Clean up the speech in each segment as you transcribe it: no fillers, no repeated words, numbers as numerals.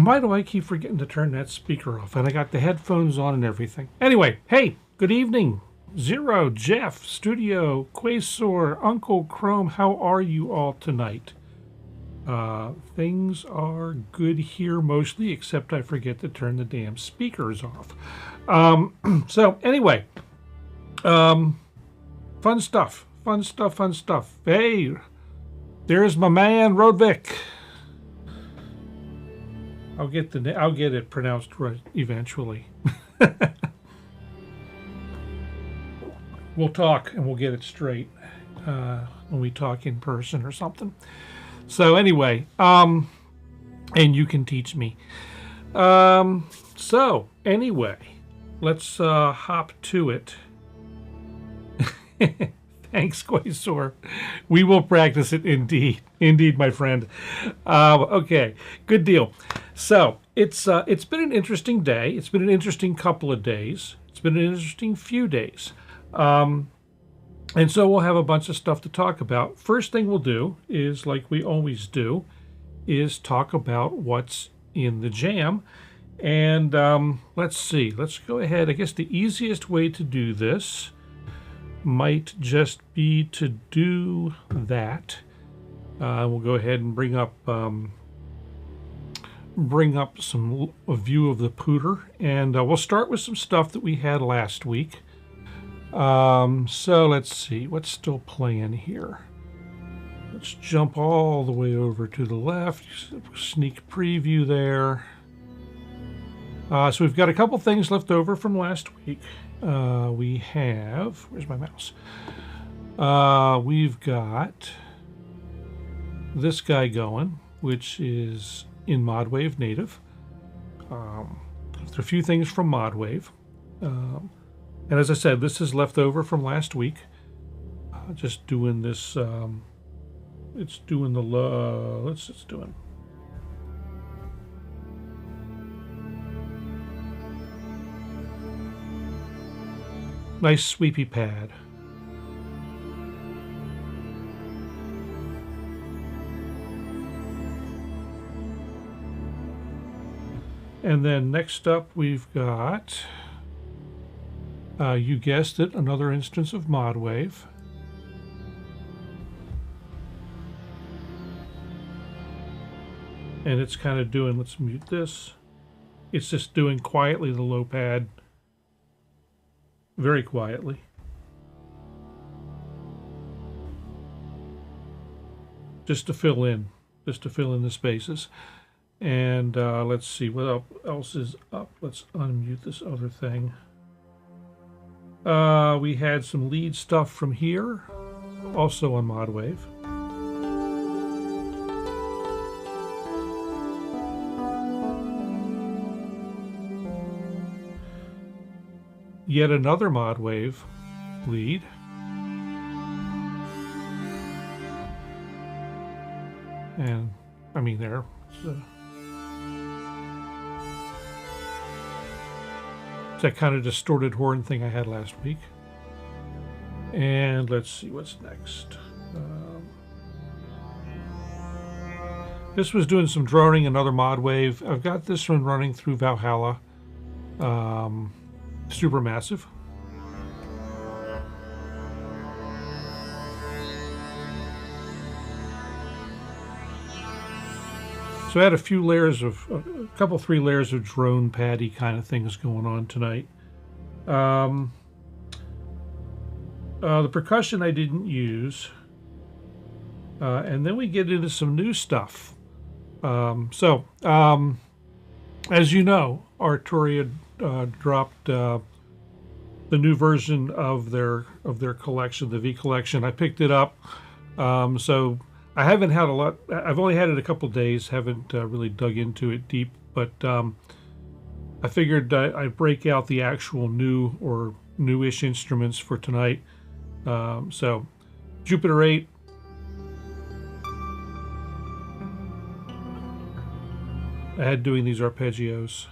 why do I keep forgetting to turn that speaker off? And I got the headphones on and everything. Anyway, hey, good evening. Zero, Jeff, Studio, Quasar, Uncle Chrome, how are you all tonight? Things are good here mostly, except I forget to turn the damn speakers off. So anyway, fun stuff. Hey, there's my man Rodvik. I'll get it pronounced right eventually. We'll talk and we'll get it straight when we talk in person or something. So anyway, and you can teach me. So anyway, let's hop to it. Thanks, Quasar. We will practice it indeed. Indeed, my friend. Okay, good deal. So it's been an interesting day. It's been an interesting couple of days. It's been an interesting few days. And so we'll have a bunch of stuff to talk about. First thing we'll do is, like we always do, is talk about what's in the jam. And let's see. Let's go ahead. I guess the easiest way to do this might just be to do that. We'll go ahead and bring up a view of the pooter, and we'll start with some stuff that we had last week. So let's see what's still playing here. Let's jump all the way over to the left. Sneak preview there. So we've got a couple things left over from last week. We have, where's my mouse? We've got this guy going, which is in ModWave native. There are a few things from ModWave. And as I said, this is left over from last week. Just doing this, it's doing the, it's doing. Nice sweepy pad. And then next up we've got, you guessed it, another instance of ModWave. And it's kind of doing, let's mute this. It's just doing quietly the low pad, very quietly. Just to fill in the spaces. And let's see what else is up. Let's unmute this other thing. We had some lead stuff from here, also on ModWave. Yet another ModWave lead. And I mean there. It's that kind of distorted horn thing I had last week. And let's see what's next. This was doing some droning, another ModWave. I've got this one running through Valhalla. Supermassive. So I had a few layers of, three layers of drone paddy kind of things going on tonight. The percussion I didn't use. And then we get into some new stuff. As you know, Arturia dropped the new version of their collection, the V Collection. I picked it up. So I haven't had a lot. I've only had it a couple days. Haven't really dug into it deep. But I figured I'd break out the actual newish instruments for tonight. So Jupiter 8. I had doing these arpeggios.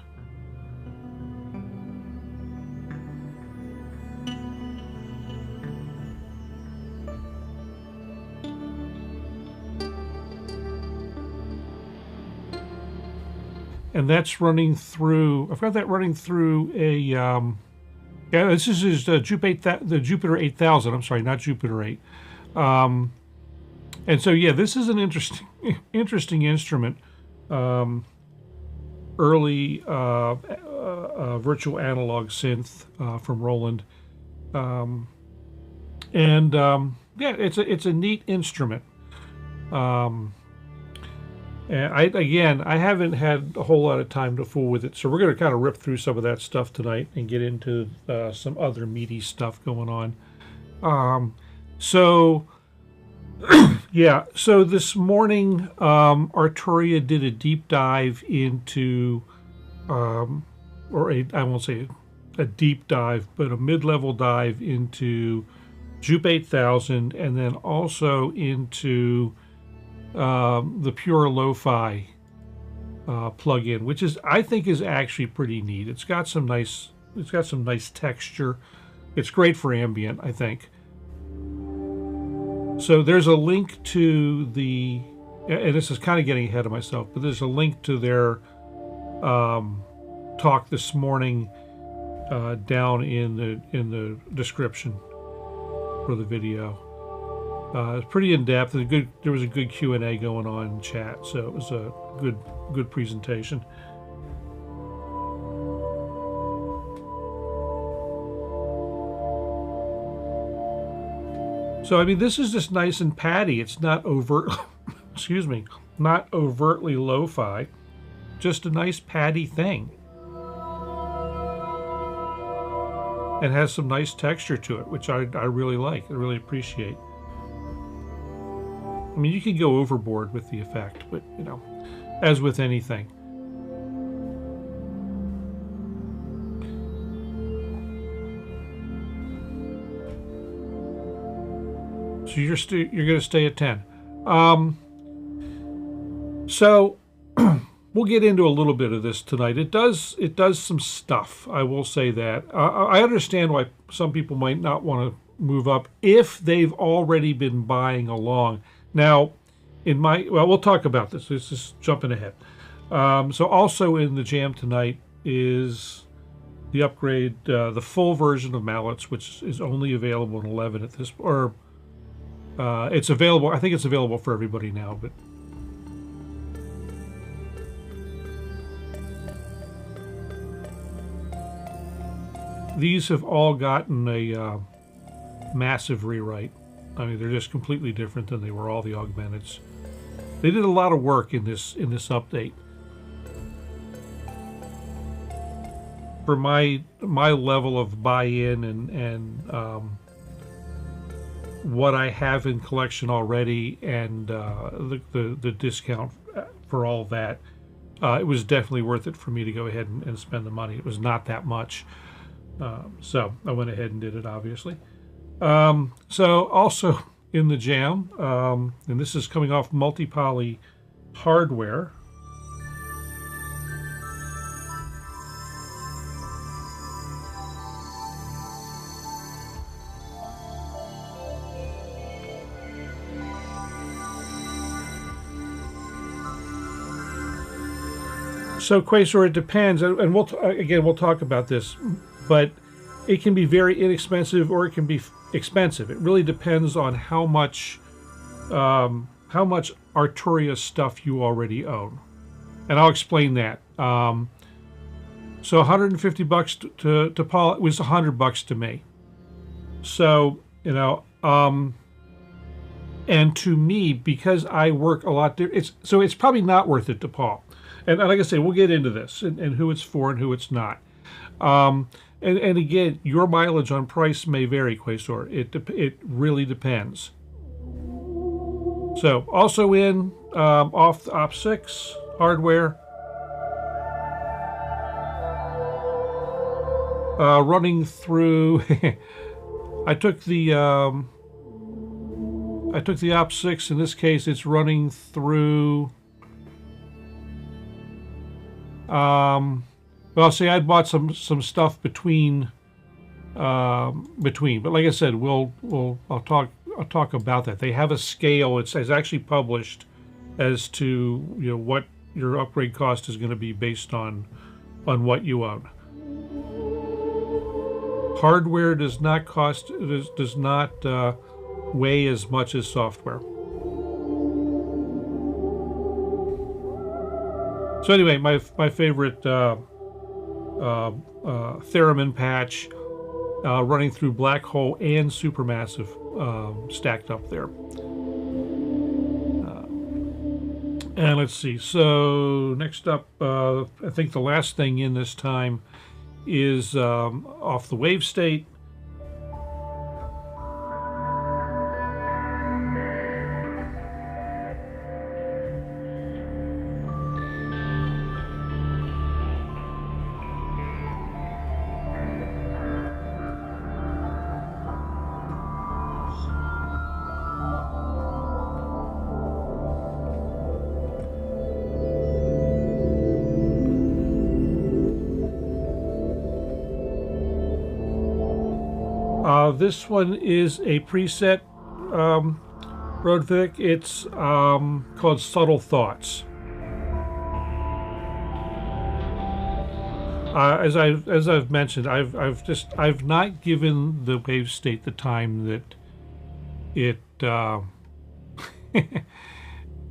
and that's running through. I've got that running through a. Yeah, this is the Jupiter 8000. I'm sorry, not Jupiter 8. And so yeah, this is an interesting instrument. Early virtual analog synth from Roland, yeah, it's a neat instrument. And I haven't had a whole lot of time to fool with it, so we're going to kind of rip through some of that stuff tonight and get into some other meaty stuff going on. So yeah, so this morning Arturia did a deep dive into, I won't say a deep dive, but a mid-level dive into JUP-8000, and then also into the pure LoFi plugin, which I think is actually pretty neat. It's got some nice texture. It's great for ambient, I think. So there's a link to the, and this is kind of getting ahead of myself, but there's a link to their talk this morning down in the description for the video. It's pretty in depth. There was a good Q&A going on in chat, so it was a good presentation. So I mean, this is just nice and patty. It's not overt, excuse me, not overtly lo-fi, just a nice patty thing. And has some nice texture to it, which I really like. I really appreciate. I mean, you can go overboard with the effect, but you know, as with anything. So you're going to stay at 10. So we'll get into a little bit of this tonight. It does some stuff. I will say that. I understand why some people might not want to move up if they've already been buying along. Now, we'll talk about this. This is jumping ahead. So also in the jam tonight is the upgrade, the full version of Mallets, which is only available in 11 at this, or it's available. I think it's available for everybody now, but these have all gotten a massive rewrite. I mean, they're just completely different than they were, all the Augmenteds. They did a lot of work in this update. For my level of buy-in and what I have in collection already, and the discount for all that, it was definitely worth it for me to go ahead and spend the money. It was not that much, so I went ahead and did it, obviously. So also in the jam, and this is coming off multi-poly hardware. So Quasar, it depends, and we'll talk about this, but it can be very inexpensive or it can be expensive. It really depends on how much Arturia stuff you already own, and I'll explain that. So $150 to Paul, it was $100 to me. So you know, and to me, because I work a lot, it's probably not worth it to Paul. And like I say, we'll get into this and who it's for and who it's not. And again, your mileage on price may vary, Quasar. It really depends. So also in off the OP6 hardware, running through. I took the OP6. In this case, it's running through. Well, see, I bought some stuff between, but like I said, I'll talk about that. They have a scale. It's actually published as to, you know, your upgrade cost is going to be based on what you own. Hardware does not cost, does not weigh as much as software. So anyway, my favorite theremin patch running through Black Hole and Supermassive stacked up there. And let's see, so next up, I think the last thing in this time is off the wave state. This one is a preset Roadvic. It's called Subtle Thoughts. As I've mentioned, I've not given the wave state the time that it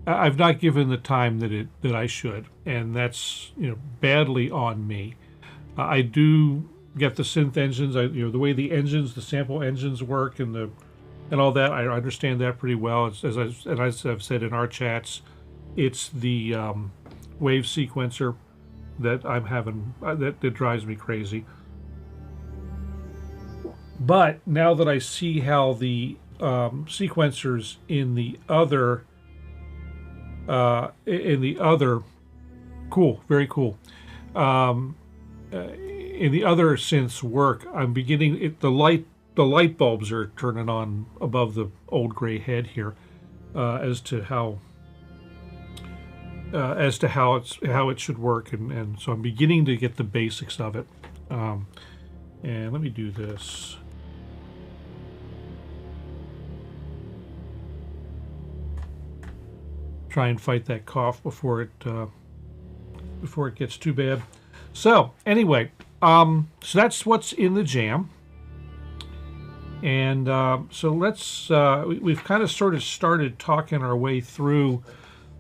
I've not given the time that I should, and that's, you know, badly on me. I do get the synth engines, the way the engines, the sample engines work, and all that. I understand that pretty well. It's, as I've said in our chats, it's the wave sequencer that I'm having that drives me crazy. But now that I see how the sequencers in the other cool, very cool. In the other synths work, I'm beginning the light bulbs are turning on above the old gray head here, as to how it should work, and so I'm beginning to get the basics of it. And let me do this. Try and fight that cough before it gets too bad. So anyway, so that's what's in the jam. And so let's, we've kind of sort of started talking our way through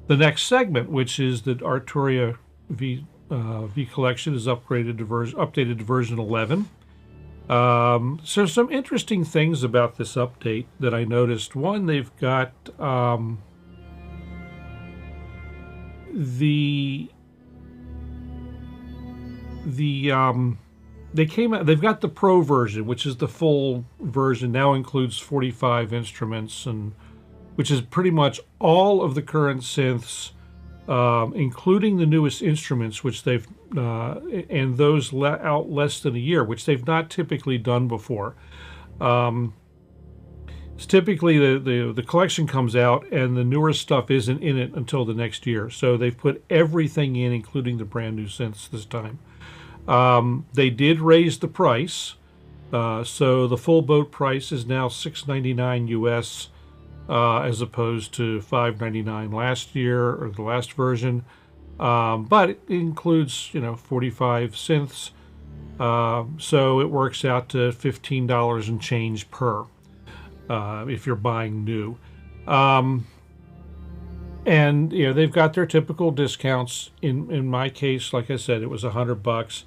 the next segment, which is that Arturia V Collection is updated to version 11. So some interesting things about this update that I noticed. One, they've got they've got the Pro version, which is the full version, now includes 45 instruments, and which is pretty much all of the current synths, including the newest instruments, which they've and those out less than a year, which they've not typically done before. It's typically the collection comes out and the newer stuff isn't in it until the next year. So they've put everything in, including the brand new synths this time. They did raise the price, so the full boat price is now $6.99 US, as opposed to $5.99 last year, or the last version. But it includes, 45 synths, so it works out to $15 and change per, if you're buying new. And they've got their typical discounts. In my case, like I said, it was $100.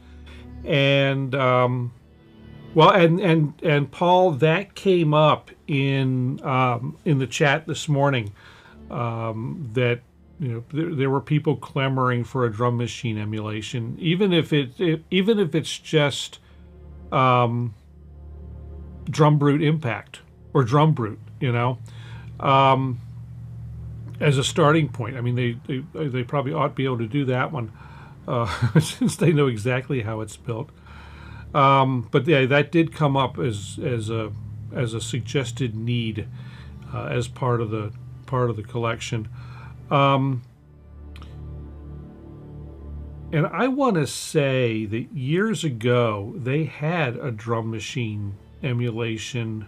And well, and Paul, that came up in the chat this morning, that there were people clamoring for a drum machine emulation, even if it's just Drum Brute Impact or Drum Brute, as a starting point. I mean, they probably ought to be able to do that one, since they know exactly how it's built. But yeah, that did come up as a suggested need, as part of the collection. And I want to say that years ago they had a drum machine emulation.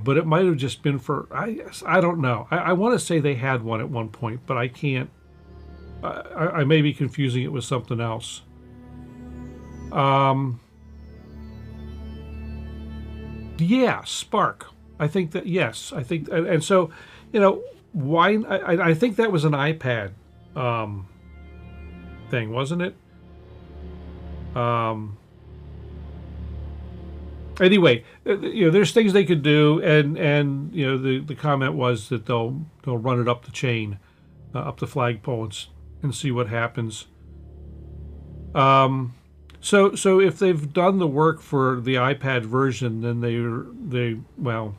but it might have just been for, I don't know. I want to say they had one at one point, but I can't. I may be confusing it with something else. Yeah, Spark. I think that, yes. I think, and so, you know, why? I think that was an iPad thing, wasn't it? Anyway, you know, there's things they could do, and you know, the comment was that they'll run it up the chain, up the flagpole, and see what happens. So if they've done the work for the iPad version, then well,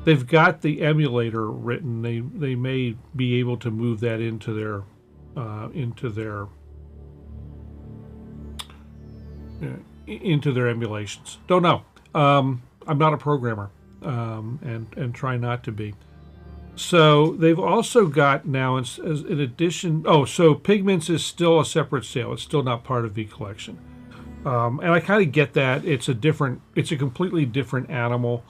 they've got the emulator written. They may be able to move that into their emulations. Don't know. I'm not a programmer, and try not to be. So they've also got now, in addition, so Pigments is still a separate sale. It's still not part of VCollection. And I kind of get that. It's a completely different animal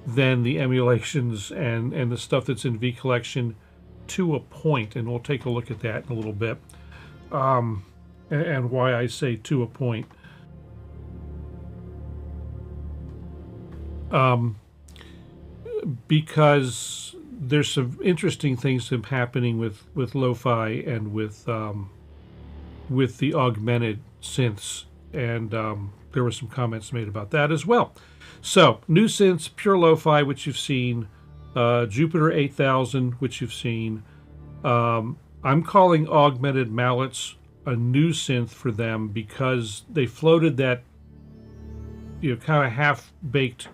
than the emulations and the stuff that's in VCollection to a point, and we'll take a look at that in a little bit, and why I say to a point. Because there's some interesting things happening with LoFi and with the augmented synths, and there were some comments made about that as well. So new synths, pure LoFi, which you've seen, JUP-8000, which you've seen. I'm calling Augmented Mallets a new synth for them because they floated that, you know, kind of half-baked.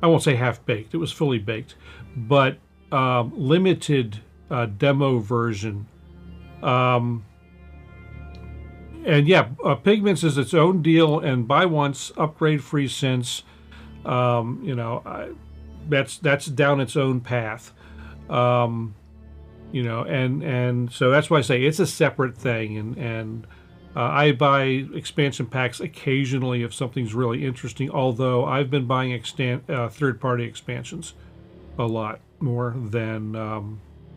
I won't say half-baked. It was fully baked, but limited demo version. And yeah, Pigments is its own deal, and buy once, upgrade free since. You know, that's down its own path. You know, and so that's why I say it's a separate thing, and I buy expansion packs occasionally if something's really interesting, although I've been buying third-party expansions a lot more than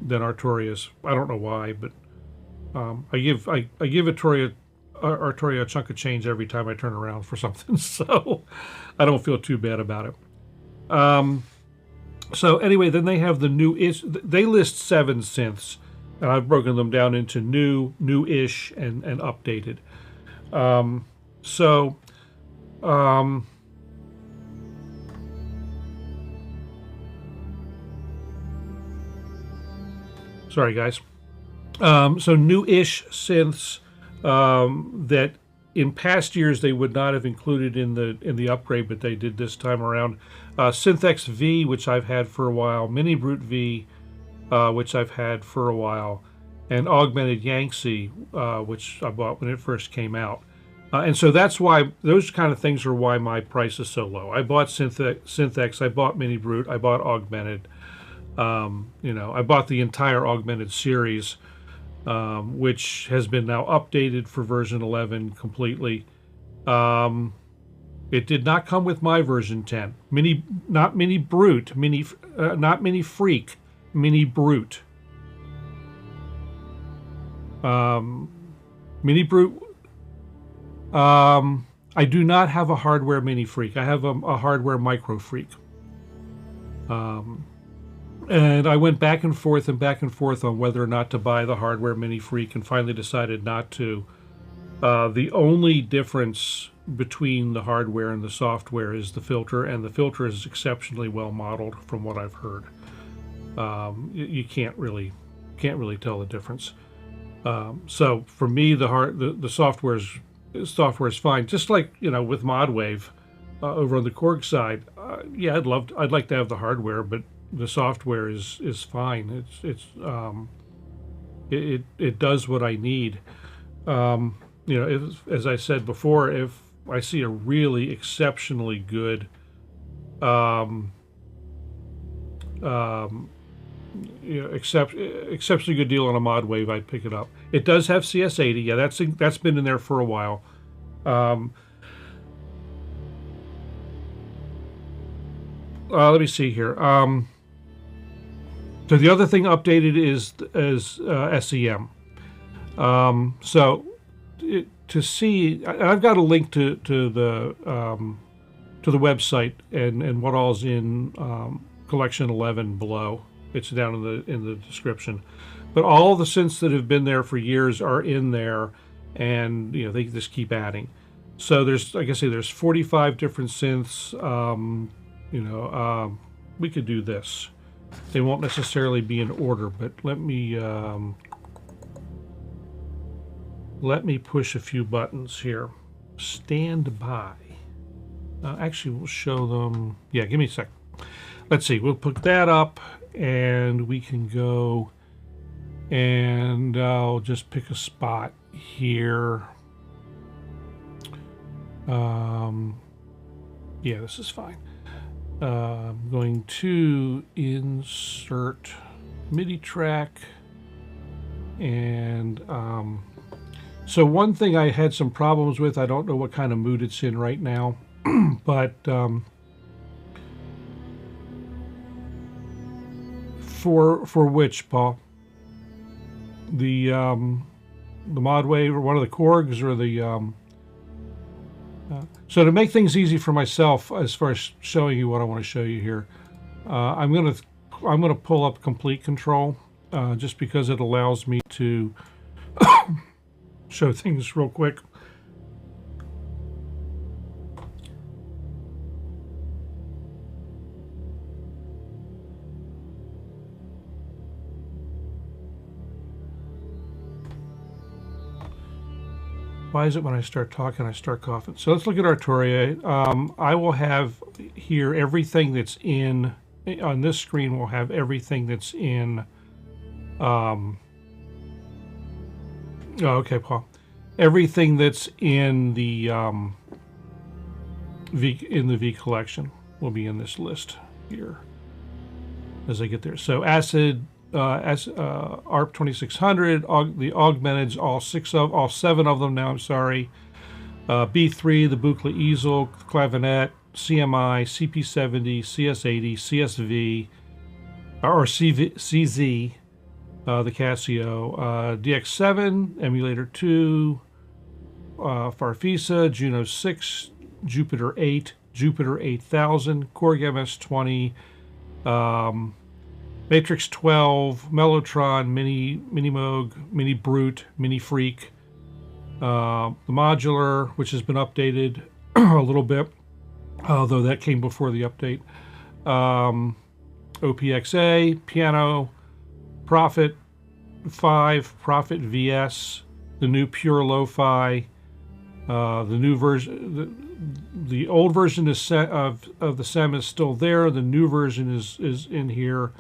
Arturia's. I don't know why, but I give Arturia a chunk of change every time I turn around for something, so I don't feel too bad about it. So anyway, then they have the they list 7 synths, and I've broken them down into new-ish, and updated. Sorry, guys. So new-ish synths that in past years they would not have included in the upgrade, but they did this time around. Synths V, which I've had for a while, Mini Brute V, which I've had for a while, and Augmented Yangtze, which I bought when it first came out. And so that's why, those kind of things are why my price is so low. I bought Synths, I bought Mini Brute, I bought Augmented. You know, I bought the entire Augmented series, which has been now updated for version 11 completely. It did not come with my version 10. Not Mini Brute, not Mini Freak, Mini Brute. Mini Brute. I do not have a hardware Mini Freak. I have a hardware Micro Freak. And I went back and forth on whether or not to buy the hardware Mini Freak, and finally decided not to. The only difference between the hardware and the software is the filter, and the filter is exceptionally well modeled from what I've heard. You can't really tell the difference. So for me, the software is fine. Just like, you know, with ModWave over on the Korg side, yeah, I'd like to have the hardware, but the software is fine. It does what I need. You know, as I said before, if I see a really exceptionally good you know, exceptionally good deal on a ModWave, I'd pick it up. It does have CS80. Yeah, that's been in there for a while. let me see here. So the other thing updated is SEM. To see, I've got a link to the website and what all's in Collection 11 below. It's down in the description. But all the synths that have been there for years are in there, and they just keep adding. So there's, like I say, there's 45 different synths. We could do this. They won't necessarily be in order, but let me push a few buttons here. Stand by. Actually, we'll show them. Yeah, give me a sec. Let's see. We'll put that up, and we can go. And I'll just pick a spot here. Yeah, this is fine. I'm going to insert MIDI track. And so one thing I had some problems with, I don't know what kind of mood it's in right now, but for which, Paul? The mod wave, or one of the Korgs, or the so to make things easy for myself as far as showing you what I want to show you here, I'm gonna pull up complete control just because it allows me to show things real quick. Why is it when I start talking, I start coughing? So let's look at Arturia. I will have here everything that's in, on this screen, we'll have everything that's in, oh, okay, Paul. Everything that's in the V collection will be in this list here as I get there. So Acid, ARP 2600, the Augmenteds, all 7 of them now, I'm sorry. B3, the Buchla easel, clavinet, CMI, CP70, CS80, CSV, or CZ, the Casio, DX7, Emulator 2, Farfisa, Juno 6, Jupiter 8, Jupiter 8000, Korg MS-20, Matrix 12, Mellotron, Mini Moog, Mini Brute, Mini Freak, the Modular, which has been updated a little bit, although that came before the update, OPXA, Piano, Prophet 5, Prophet VS, the new Pure Lo-Fi, the new version, the old version is of the SEM is still there. The new version is in here.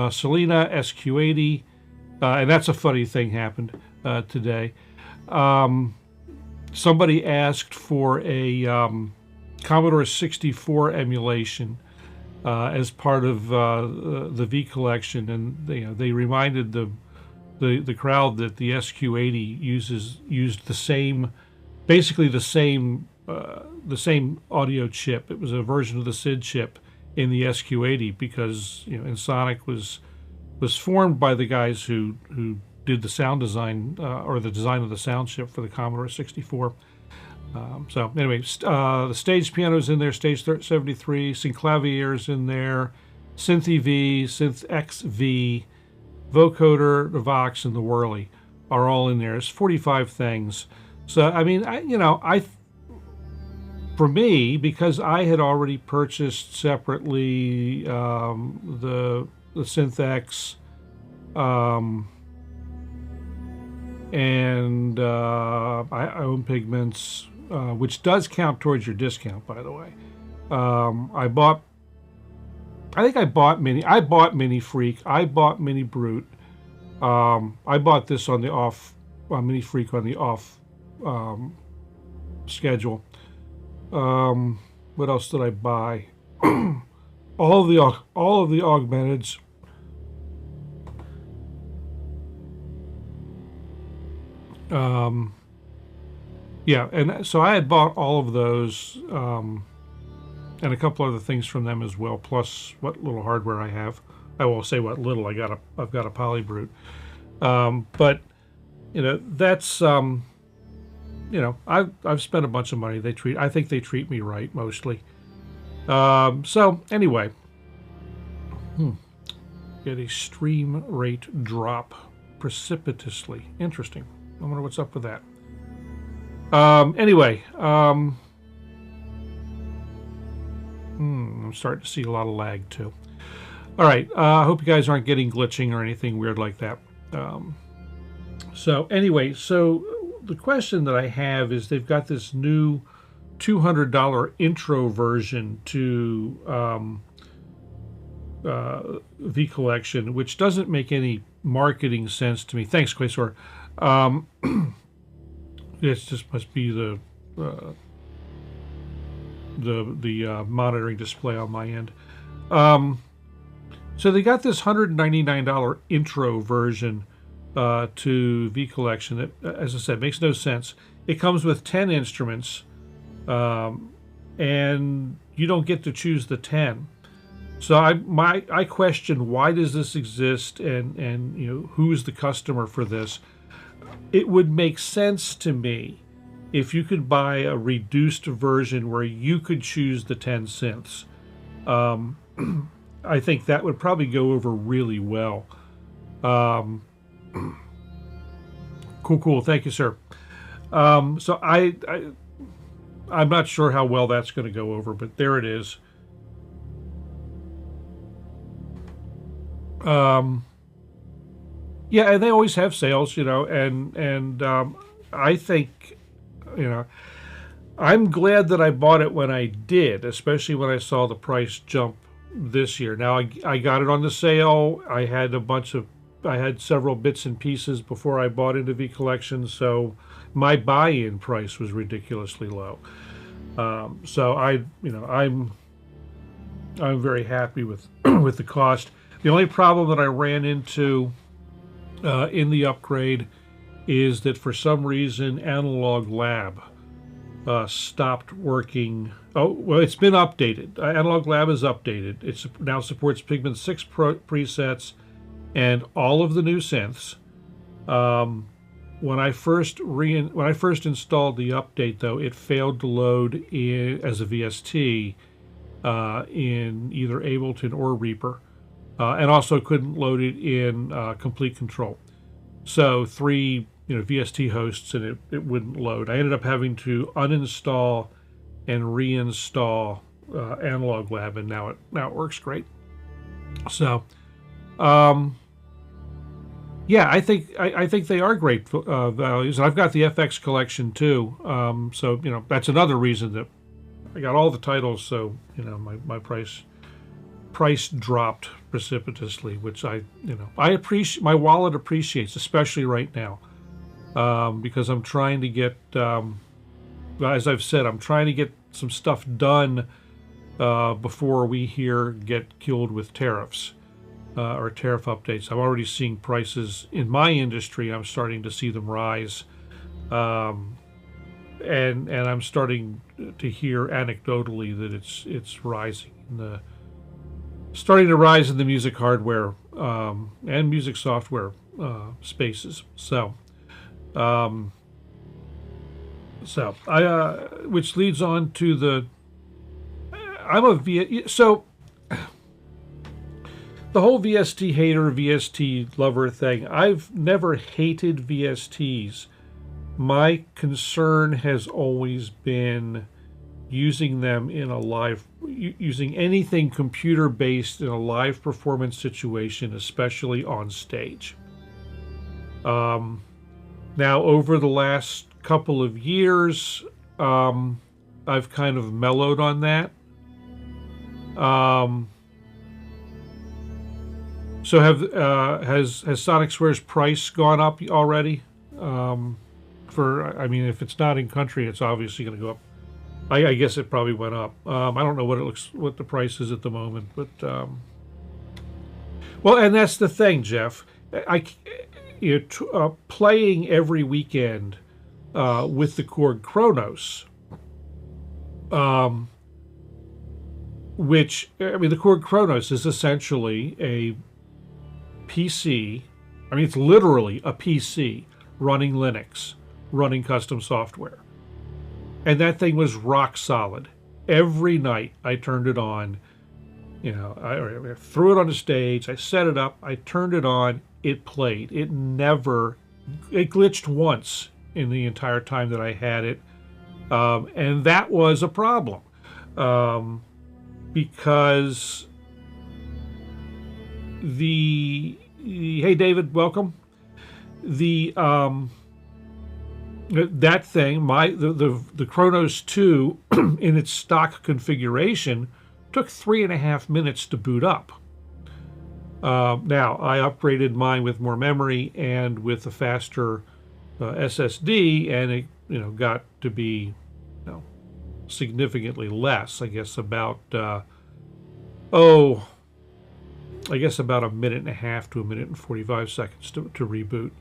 Selena SQ80, and that's a funny thing happened today. Somebody asked for a Commodore 64 emulation as part of the V collection, and they reminded the crowd that the SQ80 used the same, basically the same audio chip. It was a version of the SID chip in the SQ80 because Ensoniq was formed by the guys who did the sound design or the design of the sound chip for the Commodore 64. So anyway, the stage piano's in there, stage 73, synclavier's in there, Synth EV, Synth XV, vocoder, the Vox, and the Whirly are all in there. It's 45 things. So I mean, for me, because I had already purchased separately the Synth X and I own Pigments, which does count towards your discount, by the way. I bought Mini Freak, I bought Mini Brute. I bought this on the off, Mini Freak on the off schedule. What else did I buy? all of the Augmenteds. Yeah, and so I had bought all of those and a couple other things from them as well, plus what little hardware I have. I will say what little. I've got a Polybrute. But you know, that's you know, I've spent a bunch of money. I think they treat me right mostly. So anyway, get a stream rate drop precipitously. Interesting. I wonder what's up with that. Anyway, I'm starting to see a lot of lag too. All right, I hope you guys aren't getting glitching or anything weird like that. So anyway, so the question that I have is they've got this new $200 intro version to VCollection, which doesn't make any marketing sense to me. Thanks, Quasor. This just must be the monitoring display on my end. So they got this $199 intro version to VCollection that, as I said, makes no sense. It comes with 10 instruments, and you don't get to choose the 10. So I question, why does this exist, and you know, who's the customer for this? It would make sense to me if you could buy a reduced version where you could choose the 10 synths. I think that would probably go over really well. Cool. Thank you, sir. So I'm not sure how well that's going to go over, but there it is. Yeah, and they always have sales, you know, and I think, you know, I'm glad that I bought it when I did, especially when I saw the price jump this year. Now I got it on the sale. I had several bits and pieces before I bought into VCollection, so my buy-in price was ridiculously low. So I'm very happy with with the cost. The only problem that I ran into in the upgrade is that for some reason Analog Lab stopped working. Oh, well, it's been updated. Analog Lab is updated. It now supports Pigment 6 presets and all of the new synths. When I first installed the update, though, it failed to load as a VST in either Ableton or Reaper, and also couldn't load it in Complete Control. So 3 VST hosts, and it wouldn't load. I ended up having to uninstall and reinstall Analog Lab, and now it works great. So yeah, I think they are great values. And I've got the FX collection too. So that's another reason that I got all the titles. So my price dropped precipitously, which I appreciate. My wallet appreciates, especially right now, because I'm trying to get, as I've said, I'm trying to get some stuff done before we here get killed with tariffs or tariff updates. I'm already seeing prices in my industry. I'm starting to see them rise, and I'm starting to hear anecdotally that it's rising. Starting to rise in the music hardware and music software spaces. So which leads on to the the whole VST hater, VST lover thing. I've never hated VSTs. My concern has always been using them in a live, using anything computer-based in a live performance situation, especially on stage. Now, over the last couple of years, I've kind of mellowed on that. So has Sonic Swear's price gone up already? If it's not in country, it's obviously going to go up. I guess it probably went up. I don't know what the price is at the moment, but well, and that's the thing, Jeff. Playing every weekend with the Korg Kronos. which, I mean, the Korg Kronos is essentially a PC. I mean, it's literally a PC running Linux, running custom software. And that thing was rock solid. Every night I turned it on. You know, I threw it on the stage, I set it up, I turned it on, it played. It glitched once in the entire time that I had it. And that was a problem. Because hey David, welcome. That thing, the Kronos 2 in its stock configuration took 3.5 minutes to boot up. Now I upgraded mine with more memory and with a faster SSD, and it got to be significantly less. I guess about about 1.5 minutes to 1.45 minutes to reboot.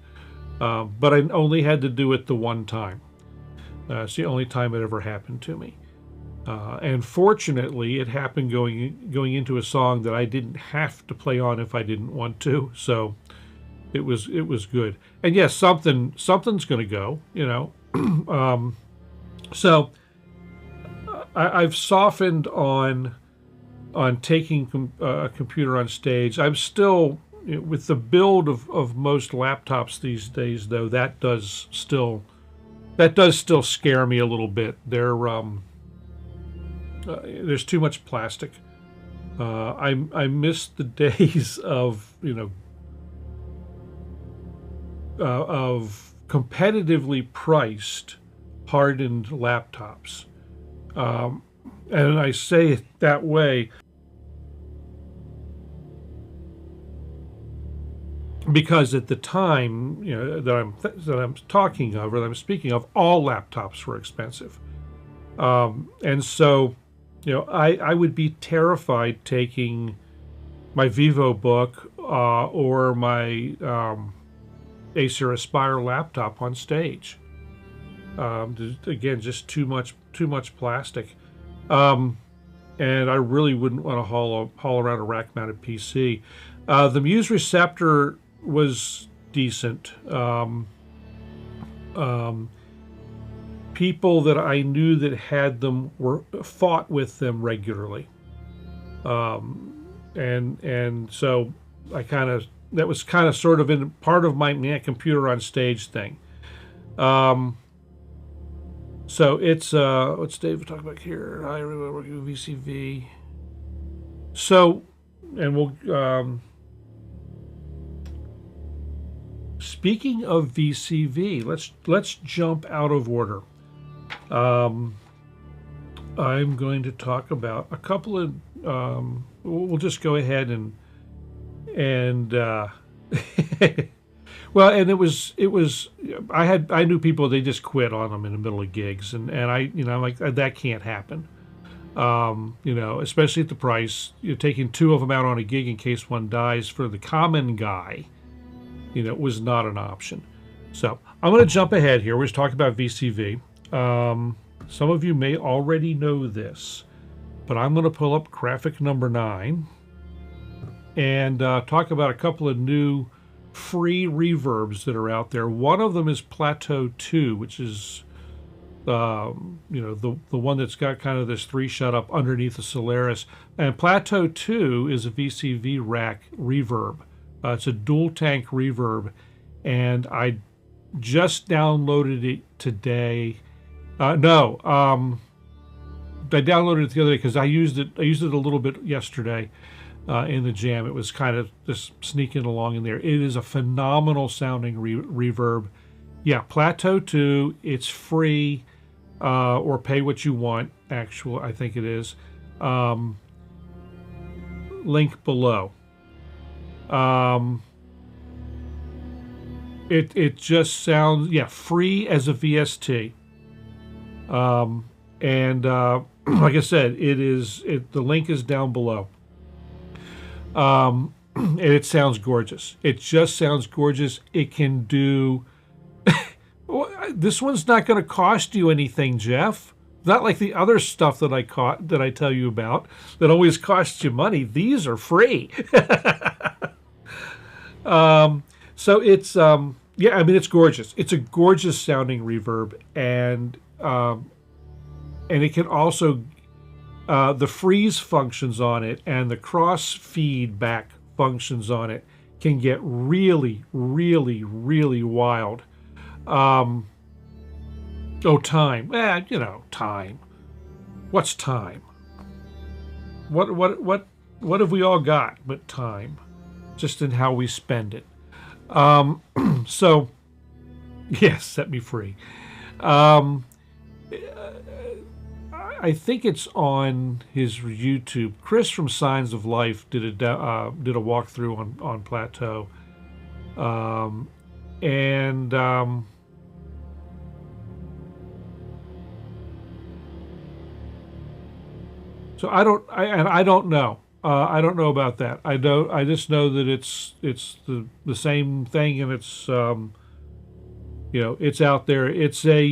But I only had to do it the one time. It's the only time it ever happened to me. And fortunately, it happened going into a song that I didn't have to play on if I didn't want to. So it was good. And yes, something's going to go. So I've softened on taking a computer on stage. I'm still, with the build of most laptops these days, though, that does still scare me a little bit. There's too much plastic. I miss the days of competitively priced hardened laptops, and I say it that way because at the time that I'm talking of, or that I'm speaking of, all laptops were expensive, and so I would be terrified taking my VivoBook or my Acer Aspire laptop on stage. Again, just too much plastic, and I really wouldn't want to haul around a rack-mounted PC. The Muse Receptor was decent. People that I knew that had them fought with them regularly, and so that was kind of sort of in part of my computer on stage thing. So it's what's Dave talking about here? I remember working with VCV. So, and we'll speaking of VCV, let's jump out of order. I'm going to talk about a couple of. We'll just go ahead and well, and it was I knew people, they just quit on them in the middle of gigs, and I'm like, that can't happen. Especially at the price. You're taking two of them out on a gig in case one dies for the common guy. Was not an option. So I'm going to jump ahead here. We're just talking about VCV. Some of you may already know this, but I'm going to pull up graphic number 9 and talk about a couple of new free reverbs that are out there. One of them is Plateau 2, which is the one that's got kind of this 3 shut up underneath the Solaris. And Plateau 2 is a VCV rack reverb. It's a dual tank reverb, and I just downloaded it today. I downloaded it the other day because I used it a little bit yesterday in the jam. It was kind of just sneaking along in there. It is a phenomenal sounding reverb. Yeah, Plateau 2. It's free, or pay what you want. Actually, I think it is. Link below. It just sounds free as a VST. And like I said, the link is down below. And it sounds gorgeous. It just sounds gorgeous. It can do. This one's not going to cost you anything, Jeff. Not like the other stuff that I tell you about that always costs you money. These are free. So it's yeah, I mean it's gorgeous. It's a gorgeous sounding reverb, and it can also the freeze functions on it and the cross feedback functions on it can get really, really, really wild. Oh, time. You know, time. What's time? What have we all got but time? Just in how we spend it. So, yes, set me free. I think it's on his YouTube. Chris from Signs of Life did a walkthrough on Plateau, so I don't know. I don't know about that. I just know that it's the same thing, and it's you know, it's out there. It's a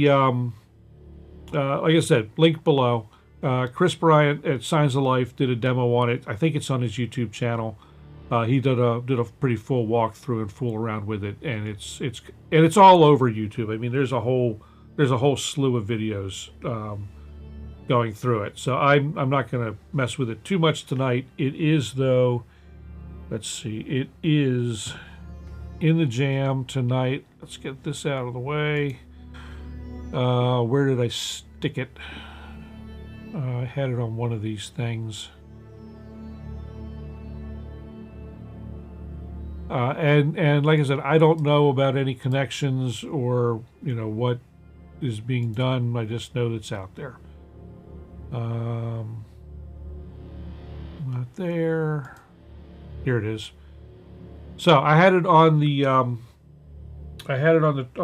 like I said, link below. Chris Bryant at Signs of Life did a demo on it. I think it's on his YouTube channel. He did a pretty full walkthrough and fool around with it, and it's all over YouTube. I mean, there's a whole slew of videos going through it. So I'm not going to mess with it too much tonight. It is, though, let's see, it is in the jam tonight. Let's get this out of the way. Where did I stick it? I had it on one of these things. And like I said, I don't know about any connections or, you know, what is being done. I just know that's out there. Not there. Here it is. So I had it on the on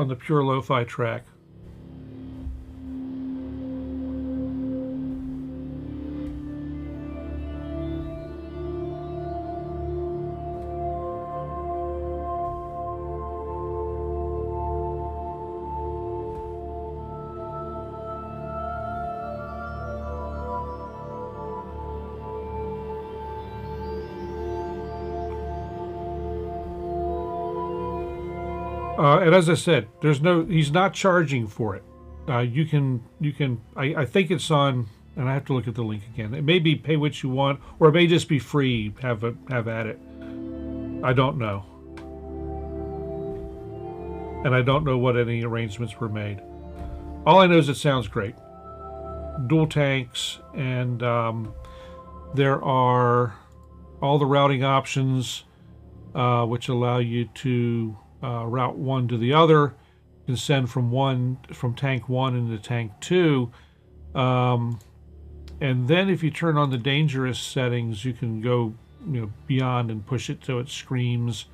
the pure lo-fi track. And as I said, he's not charging for it. You can, I think it's on, and I have to look at the link again. It may be pay what you want, or it may just be free, have at it. I don't know. And I don't know what any arrangements were made. All I know is it sounds great. Dual tanks, and there are all the routing options, which allow you to route one to the other. You can send from tank 1 into tank 2, and then if you turn on the dangerous settings, you can go, you know, beyond and push it till it screams.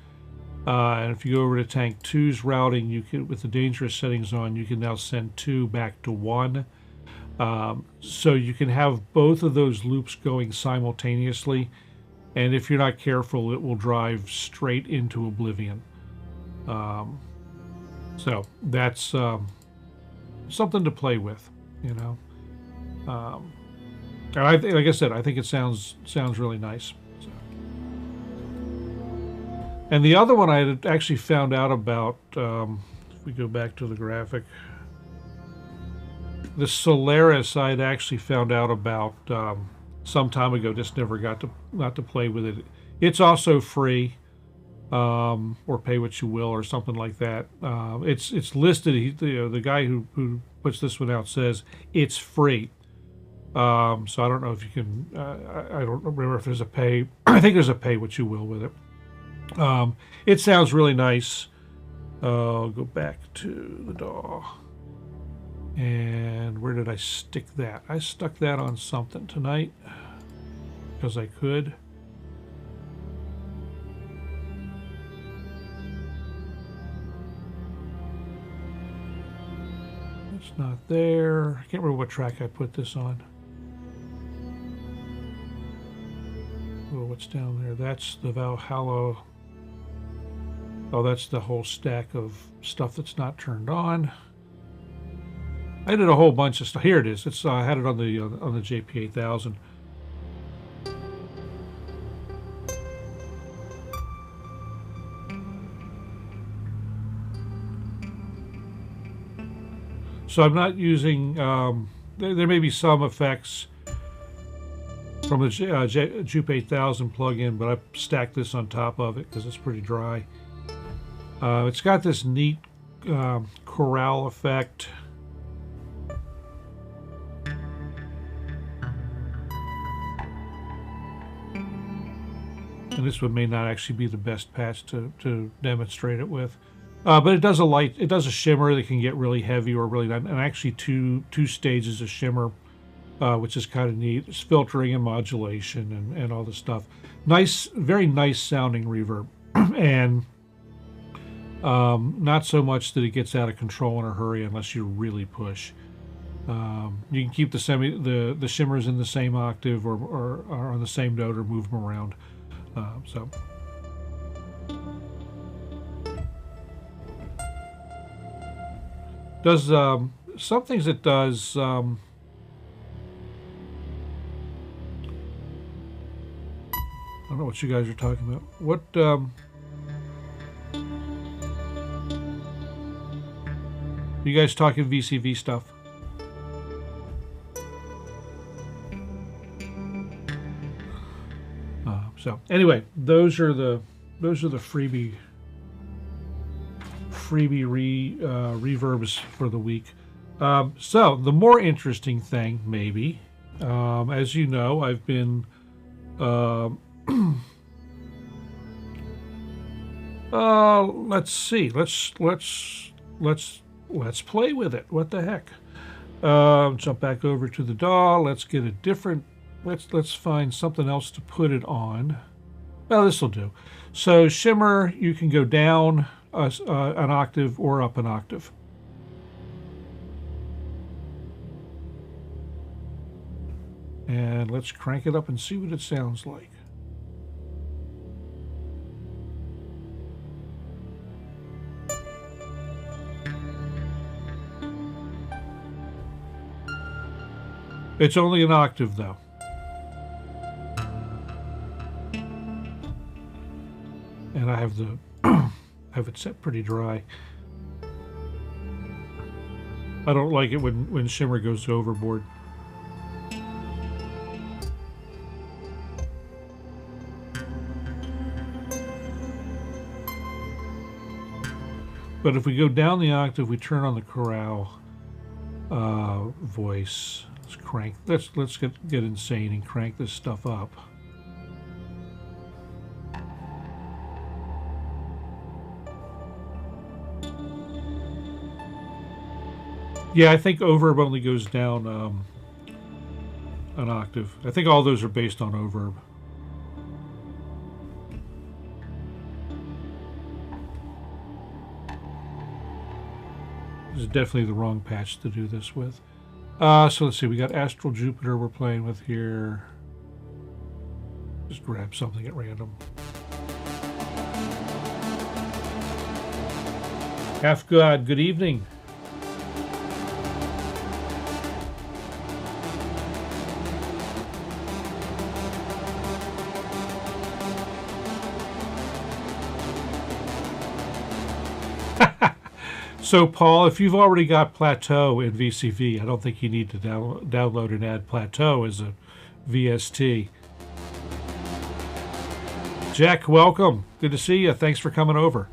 And if you go over to tank 2's routing, you can, with the dangerous settings on, you can now send 2 back to 1. So you can have both of those loops going simultaneously, and if you're not careful, it will drive straight into oblivion. So that's something to play with, you know. And like I said, I think it sounds really nice. So. And the other one I had actually found out about, if we go back to the graphic, the Solaris I had actually found out about some time ago, just never got to play with it. It's also free. Or pay what you will, or something like that. It's listed. The guy who puts this one out says it's free. So I don't know if you can. I don't remember if there's a pay. I think there's a pay what you will with it. It sounds really nice. I'll go back to the DAW. And where did I stick that? I stuck that on something tonight because I could. It's not there. I can't remember what track I put this on. Oh, what's down there? That's the Valhalla. Oh, that's the whole stack of stuff that's not turned on. I did a whole bunch of stuff. Here it is. It's I had it on the JP-8000. So I'm not using. There may be some effects from the JUP-8000 plugin, but I stacked this on top of it because it's pretty dry. It's got this neat chorale effect. And this one may not actually be the best patch to demonstrate it with. But it does a shimmer that can get really heavy or really, and actually two stages of shimmer, which is kind of neat. It's filtering and modulation and all this stuff. Nice, very nice sounding reverb. And not so much that it gets out of control in a hurry unless you really push. You can keep the shimmers in the same octave or on the same note or move them around. So does some things it does. I don't know what you guys are talking about. What you guys talking VCV stuff? So anyway, those are the freebie reverbs for the week. So the more interesting thing, maybe, as you know, I've been let's see, let's play with it. What the heck? Jump back over to the DAW. Let's get a different. Let's find something else to put it on. Well, this will do. So shimmer, you can go down an octave or up an octave. And let's crank it up and see what it sounds like. It's only an octave though. And I have have it set pretty dry. I don't like it when shimmer goes overboard. But if we go down the octave, we turn on the chorale voice. Let's crank. Let's get insane and crank this stuff up. Yeah, I think overb only goes down an octave. I think all those are based on overb. This is definitely the wrong patch to do this with. So let's see, we got Astral Jupiter we're playing with here. Just grab something at random. Half God, good evening. So, Paul, if you've already got Plateau in VCV, I don't think you need to download and add Plateau as a VST. Jack, welcome. Good to see you. Thanks for coming over.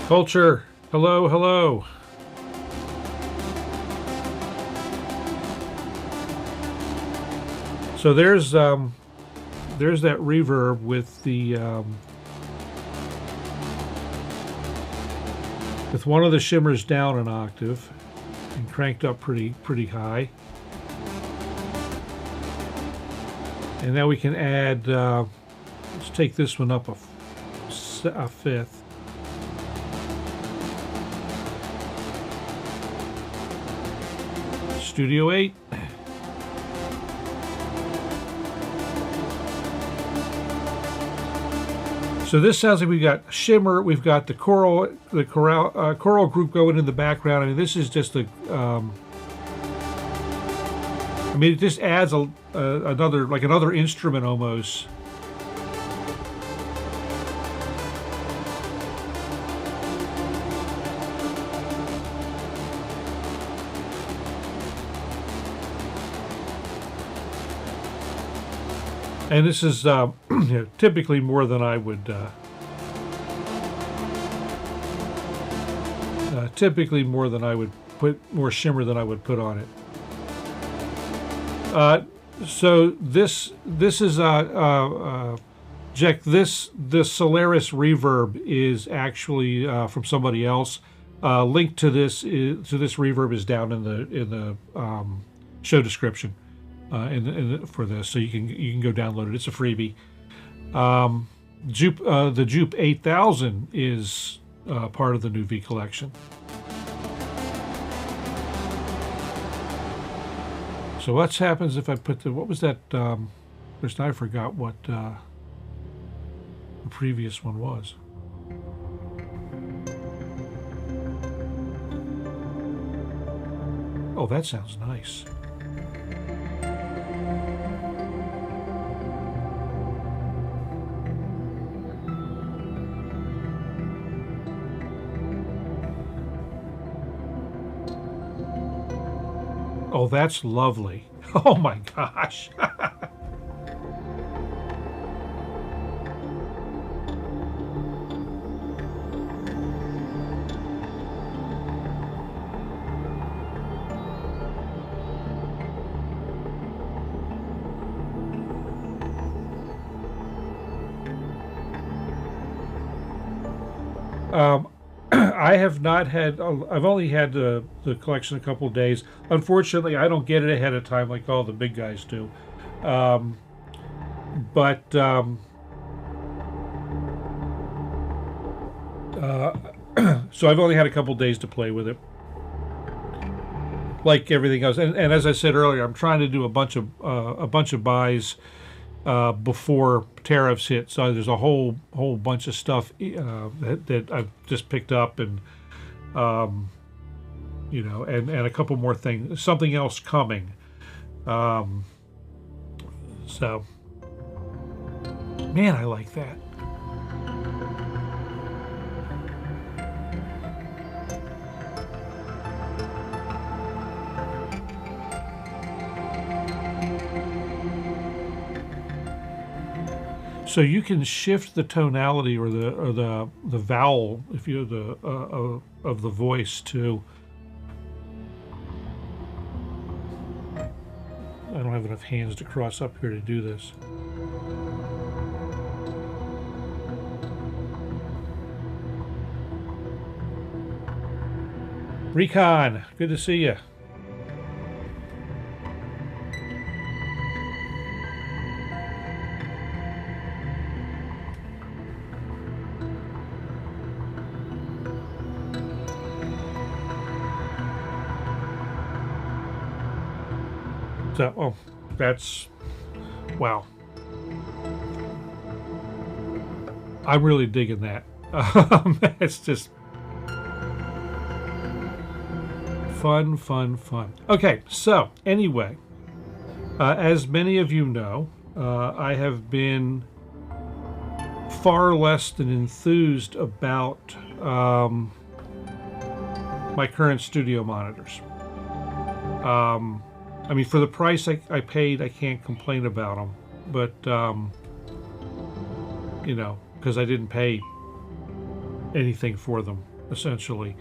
Culture, hello, hello. So there's that reverb with the with one of the shimmers down an octave and cranked up pretty high. And now we can add. Let's take this one up a fifth. Studio 8. So this sounds like we've got shimmer, we've got the choral group going in the background. I mean, this is just a, I mean, it just adds another instrument almost. And this is you know, typically more than I would put, more shimmer than I would put on it. So this is Jack. This Solaris reverb is actually from somebody else. Link to this reverb is down in the show description. For this, so you can go download it. It's a freebie. The JUP-8000 is part of the new V collection. So what happens if I put what was that? First, I forgot what the previous one was. Oh, that sounds nice. Oh, that's lovely. Oh my gosh. I have not had, I've only had the collection a couple of days. Unfortunately, I don't get it ahead of time like all the big guys do. So I've only had a couple of days to play with it. Like everything else. And as I said earlier, I'm trying to do a bunch of buys before tariffs hit, so there's a whole bunch of stuff that I've just picked up, and you know, and a couple more things, something else coming. So, man, I like that. So you can shift the tonality or the vowel, if you of the voice too. I don't have enough hands to cross up here to do this. Recon, good to see you. So, oh, that's, wow. I'm really digging that. It's just fun. Okay, so anyway, as many of you know, I have been far less than enthused about my current studio monitors. I mean, for the price I paid, I can't complain about them. But, you know, because I didn't pay anything for them, essentially.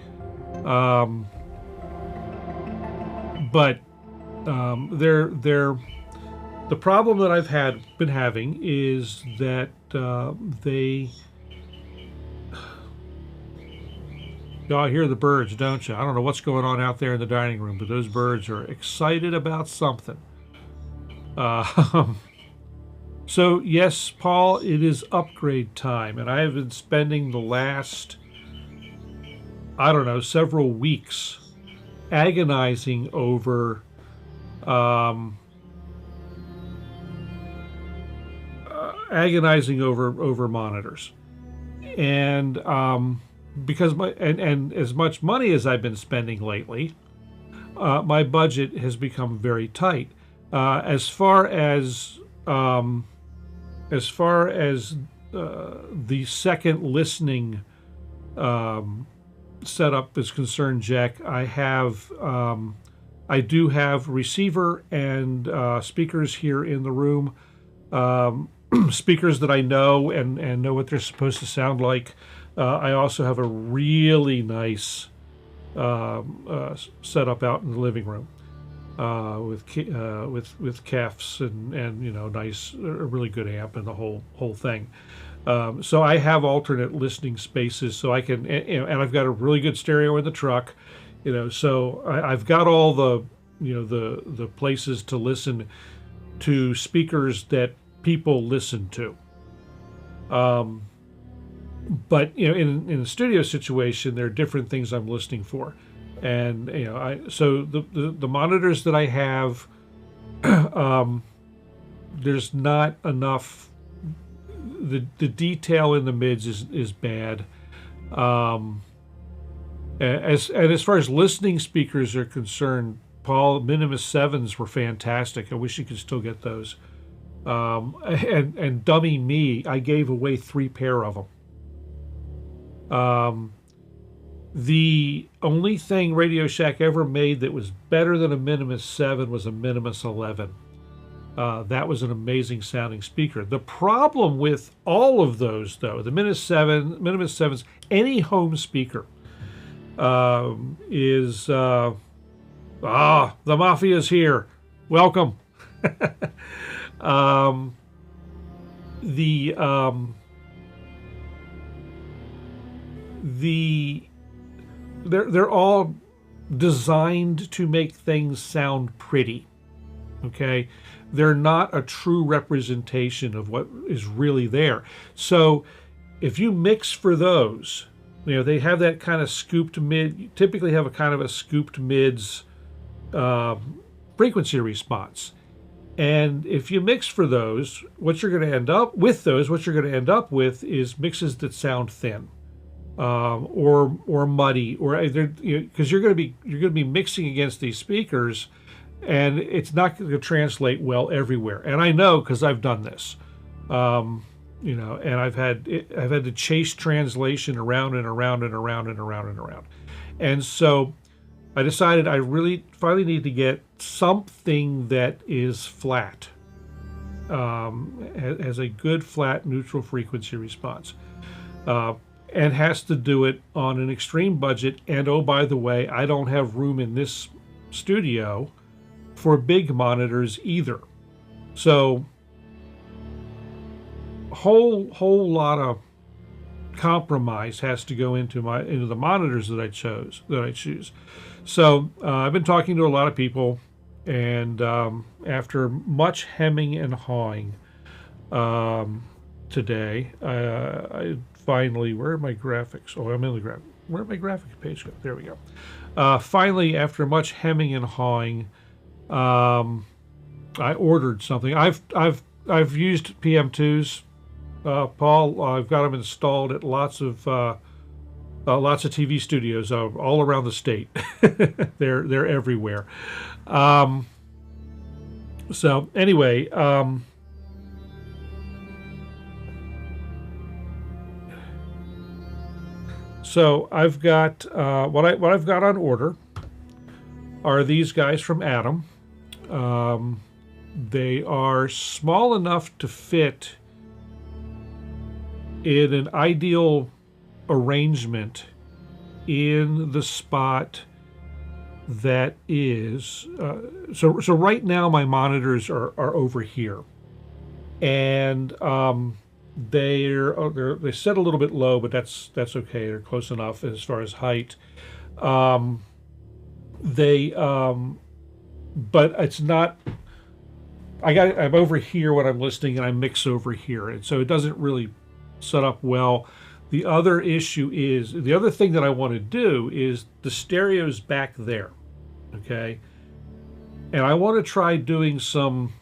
But the problem that I've been having is that they... Y'all hear the birds, don't you? I don't know what's going on out there in the dining room, but those birds are excited about something. So, yes, Paul, it is upgrade time, and I have been spending the last, I don't know, several weeks agonizing over monitors. And because and as much money as I've been spending lately, my budget has become very tight. As far as the second listening setup is concerned, Jack, I do have receiver and speakers here in the room, speakers that I know and know what they're supposed to sound like. I also have a really nice setup out in the living room with CAFs and nice, a really good amp and the whole thing. So I have alternate listening spaces, so I can, and I've got a really good stereo in the truck, so I've got all the, the places to listen to speakers that people listen to. But in a studio situation, there are different things I'm listening for, and so the monitors that I have, there's not enough. The detail in the mids is bad. As far as listening speakers are concerned, Paul, Minimus 7s were fantastic. I wish you could still get those. And dummy me, I gave away 3 pair of them. The only thing Radio Shack ever made that was better than a Minimus 7 was a Minimus 11. That was an amazing sounding speaker. The problem with all of those, though, the Minimus 7s, any home speaker, is the Mafia's here. Welcome. They're all designed to make things sound pretty. Okay, they're not a true representation of what is really there. So if you mix for those, they have that kind of scooped mid. You typically have a kind of a scooped mids frequency response. And if you mix for those, what you're going to end up with is mixes that sound thin, or muddy, or because you're going to be mixing against these speakers, and it's not going to translate well everywhere. And I know because I've done this, and I've had to chase translation around and around and around and around and around, and so I decided I really finally need to get something that is flat, has a good flat neutral frequency response, and has to do it on an extreme budget. And oh, by the way, I don't have room in this studio for big monitors either. So whole lot of compromise has to go into the monitors that I choose. So I've been talking to a lot of people, and after much hemming and hawing today, I finally, where are my graphics? Oh, I'm in the graphic. Where did my graphic page go? There we go. Finally, after much hemming and hawing, I ordered something. I've used PM2s, Paul. I've got them installed at lots of TV studios all around the state. They're everywhere. So anyway, so I've got what I've got on order are these guys from Adam. They are small enough to fit in an ideal arrangement in the spot that is so right now my monitors are over here, and they set a little bit low, but that's okay. They're close enough as far as height. But it's not. I'm over here when I'm listening, and I mix over here, and so it doesn't really set up well. The other thing that I want to do is the stereo's back there, okay? And I want to try doing some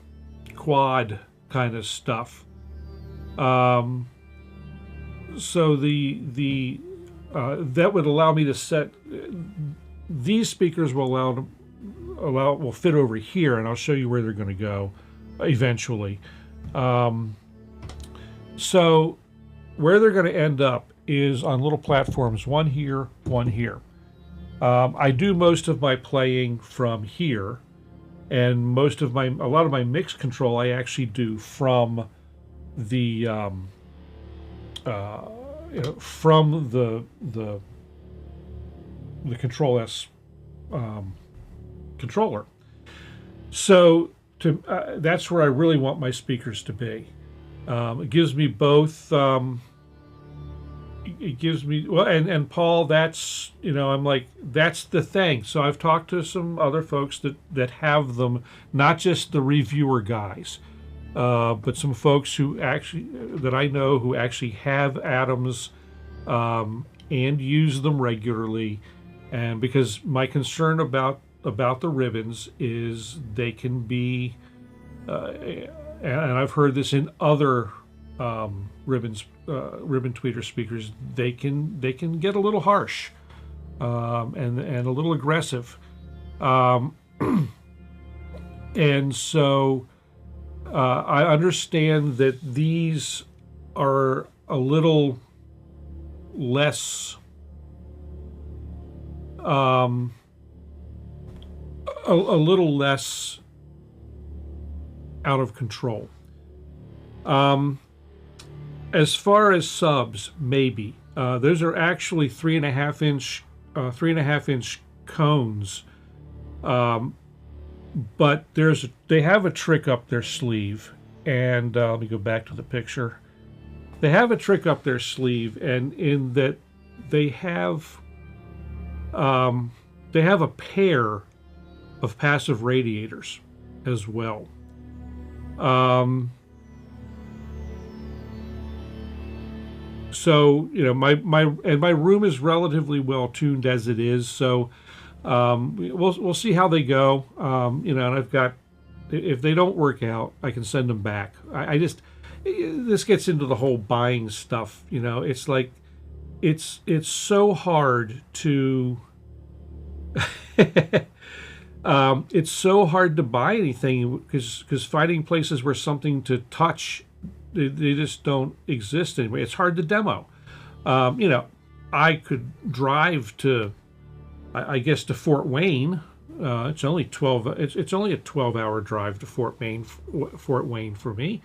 quad kind of stuff. so that would allow me to set these speakers will will fit over here, and I'll show you where they're going to go eventually. So where they're going to end up is on little platforms, one here, one here. I do most of my playing from here, and a lot of my mix control I actually do from the from the Control S controller. So that's where I really want my speakers to be. It gives me both. It gives me and Paul. That's I'm like, that's the thing. So I've talked to some other folks that have them, not just the reviewer guys, but some folks who actually that I know who actually have Adams and use them regularly. And because my concern about the ribbons is they can be, and I've heard this in other ribbon tweeter speakers, they can get a little harsh and a little aggressive, and so I understand that these are a little less a little less out of control. As far as subs, maybe those are actually 3.5 inch cones, but they have a trick up their sleeve, and let me go back to the picture. They have a trick up their sleeve, and in that they have a pair of passive radiators as well. So my room is relatively well tuned as it is. So we'll see how they go. And I've got, if they don't work out, I can send them back. This gets into the whole buying stuff. It's like it's so hard to it's so hard to buy anything because finding places where something to touch, they just don't exist anymore. It's hard to demo. I could drive to, I guess, to Fort Wayne. It's only a 12-hour drive to Fort Wayne for me.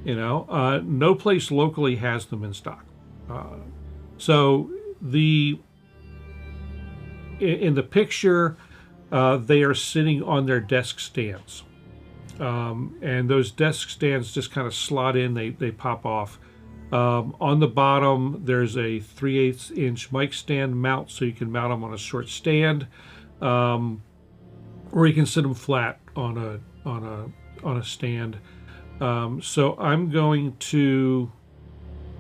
No place locally has them in stock. So in the picture, they are sitting on their desk stands. And those desk stands just kind of slot in, they pop off. On the bottom, there's a 3/8 inch mic stand mount, so you can mount them on a short stand, or you can sit them flat on a stand. So I'm going to,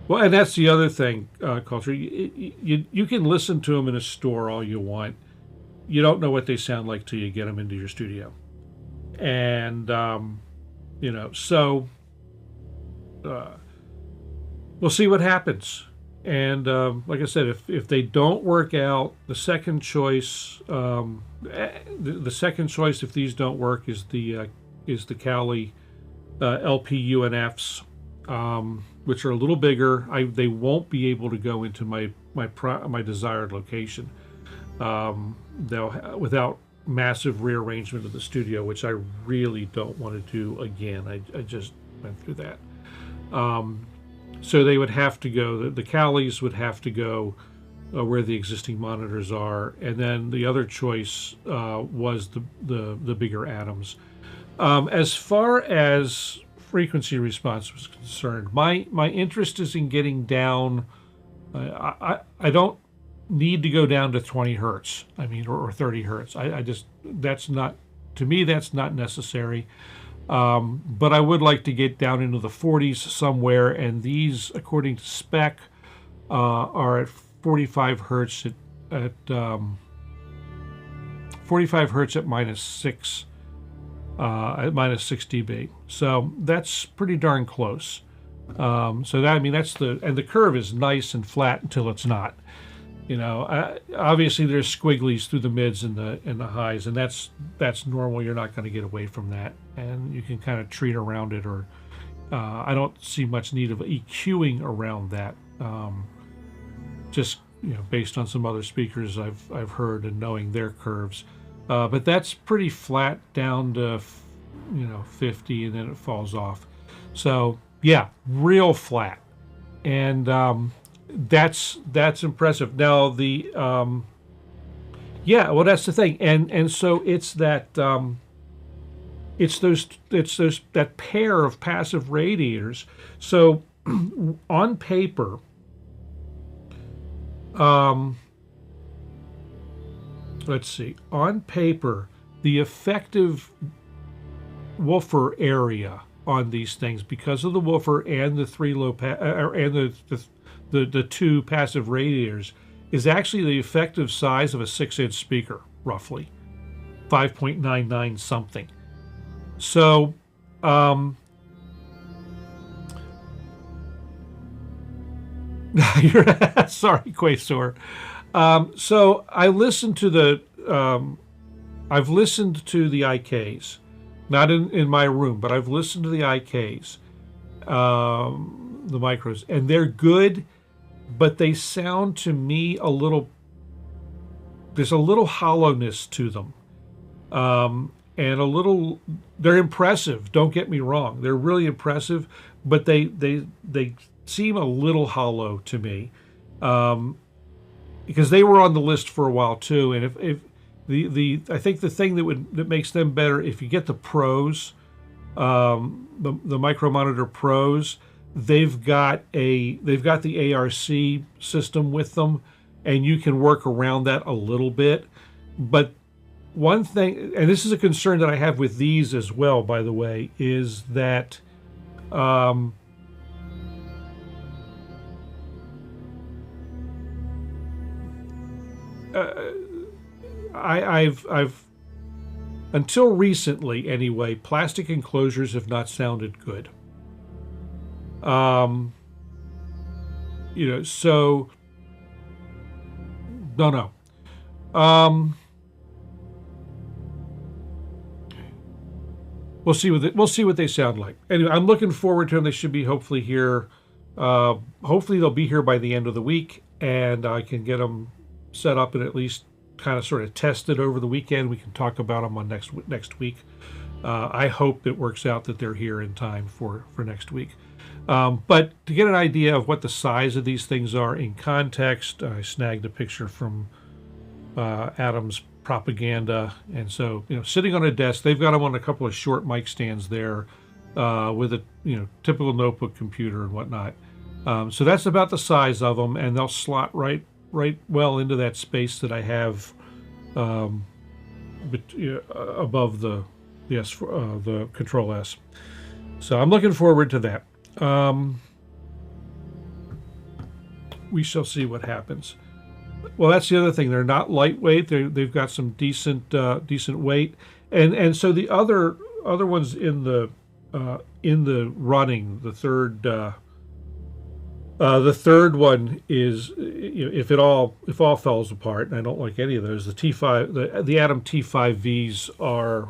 well, and that's the other thing, Culture. You can listen to them in a store all you want. You don't know what they sound like till you get them into your studio. And so we'll see what happens. And like I said, if they don't work out, the second choice, if these don't work, is the Cali LP UNFs, which are a little bigger. They won't be able to go into my desired location without massive rearrangement of the studio, which I really don't want to do again. I just went through that. So they would have to go, the Calis would have to go where the existing monitors are, and then the other choice was the bigger Adams. As far as frequency response was concerned, my interest is in getting down. I don't need to go down to 20 hertz. Or 30 hertz. I just, that's not, to me, that's not necessary. But I would like to get down into the 40s somewhere, and these, according to spec, are at 45 hertz at 45 hertz at -6 at -6 dB. So that's pretty darn close. So that, I mean, that's and the curve is nice and flat until it's not. You know, obviously there's squigglies through the mids and the highs, and that's normal. You're not going to get away from that, and you can kind of treat around it, or I don't see much need of EQing around that. Just, you know, based on some other speakers I've heard and knowing their curves, but that's pretty flat down to, you know, 50, and then it falls off. So yeah, real flat, and that's impressive. Now the yeah, well, that's the thing, and so it's that it's that pair of passive radiators. So on paper, let's see, on paper, the effective woofer area on these things, because of the woofer and the three low and the two passive radiators, is actually the effective size of a 6-inch speaker, roughly 5.99 something. So sorry, Quasor. So I listened to I've listened to the IKs, not in my room, but I've listened to the IKs, the micros, and they're good, but they sound to me a little, there's a little hollowness to them, and a little, they're impressive, don't get me wrong, they're really impressive, but they seem a little hollow to me, because they were on the list for a while too, and if I think the thing that makes them better, if you get the Pros, the Micro Monitor Pros, they've got the ARC system with them, and you can work around that a little bit. But one thing, and this is a concern that I have with these as well, by the way, is that I've until recently anyway, plastic enclosures have not sounded good. You know, so don't know. We'll see what they sound like. Anyway, I'm looking forward to them. They should be hopefully here. Hopefully they'll be here by the end of the week, and I can get them set up and at least kind of sort of tested over the weekend. We can talk about them on next week. I hope it works out that they're here in time for next week. But to get an idea of what the size of these things are in context, I snagged a picture from Adam's propaganda, and so, you know, sitting on a desk, they've got them on a couple of short mic stands there, with a, you know, typical notebook computer and whatnot. So that's about the size of them, and they'll slot right well into that space that I have above the Control S. So I'm looking forward to that. We shall see what happens. Well, that's the other thing. They're not lightweight. They've got some decent weight, and so the other ones in the running, the third one is, you know, if all falls apart, and I don't like any of those, the T5, the Adam T5Vs are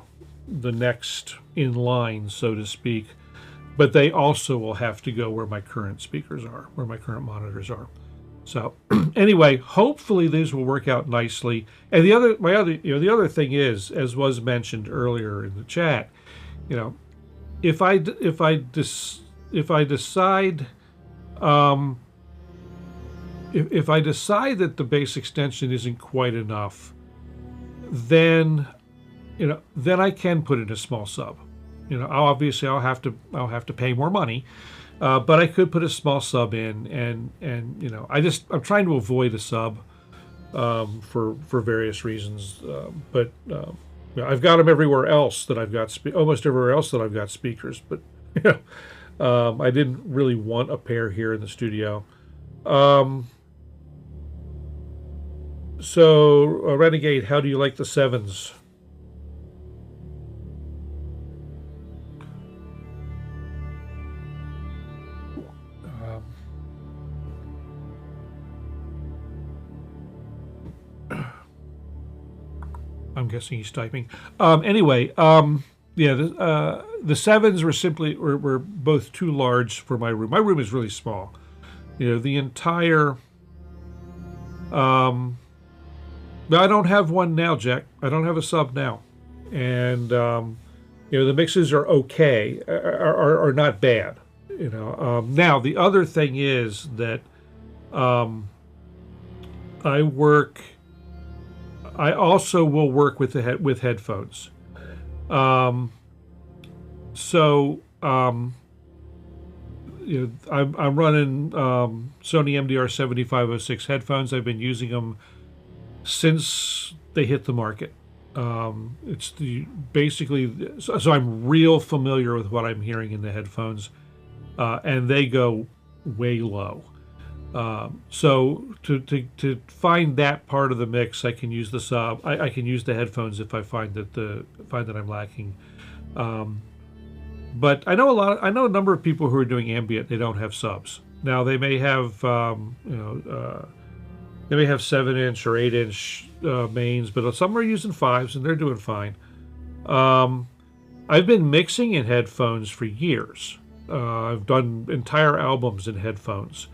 the next in line, so to speak, but they also will have to go where my current speakers are, where my current monitors are. So anyway, hopefully these will work out nicely. And the other thing is, as was mentioned earlier in the chat, you know, if I decide that the bass extension isn't quite enough, then, you know, then I can put in a small sub. You know, obviously I'll have to pay more money, but I could put a small sub in, and you know, I'm trying to avoid a sub for various reasons. But you know, I've got them everywhere else that I've got almost everywhere else that I've got speakers. But you know, I didn't really want a pair here in the studio. So Renegade, how do you like the sevens? I'm guessing he's typing. Anyway, yeah, the sevens were both too large for my room. My room is really small. You know, the entire. But I don't have one now, Jack. I don't have a sub now, and you know, the mixes are okay, are not bad. You know, now the other thing is that I also will work with with headphones. So you know, I'm running Sony MDR-7506 headphones. I've been using them since they hit the market. It's basically, so I'm real familiar with what I'm hearing in the headphones, and they go way low. So to find that part of the mix, I can use the sub. I can use the headphones if I find that I'm lacking. But I know a number of people who are doing ambient. They don't have subs. Now they may have they may have 7-inch or 8-inch mains, but some are using 5s and they're doing fine. I've been mixing in headphones for years. I've done entire albums in headphones.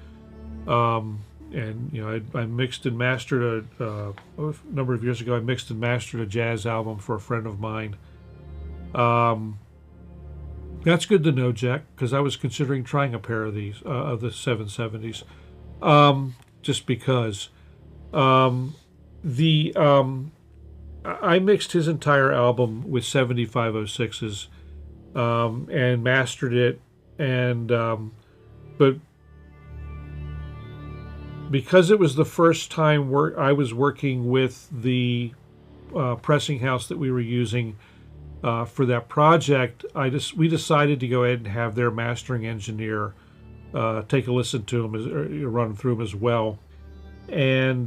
And you know, I mixed and mastered a number of years ago. I mixed and mastered a jazz album for a friend of mine. That's good to know, Jack, because I was considering trying a pair of these of the 770s, just because I mixed his entire album with 7506s and mastered it, and but because it was the first time I was working with the pressing house that we were using for that project, we decided to go ahead and have their mastering engineer take a listen to them, or run through them as well. And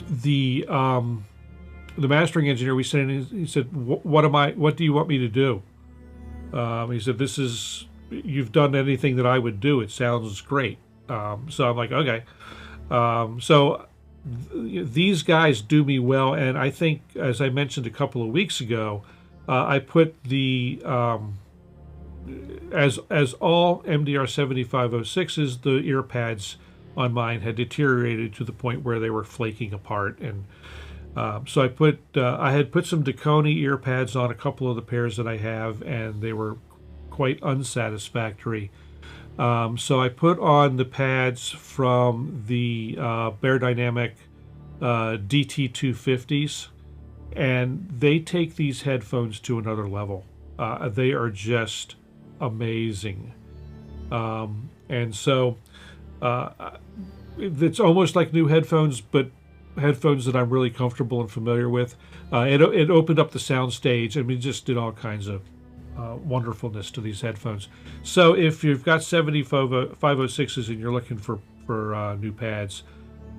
the mastering engineer, we said, he said, what do you want me to do? He said, you've done anything that I would do. It sounds great. So I'm like, okay. So these guys do me well, and I think, as I mentioned a couple of weeks ago, I put the as all MDR-7506s, the ear pads on mine had deteriorated to the point where they were flaking apart, and so I had put some Dakoni ear pads on a couple of the pairs that I have, and they were quite unsatisfactory. So I put on the pads from the Beyerdynamic DT250s, and they take these headphones to another level. They are just amazing. And so it's almost like new headphones, but headphones that I'm really comfortable and familiar with. It opened up the sound stage, and we just did all kinds of wonderfulness to these headphones. So if you've got 7506s and you're looking for new pads,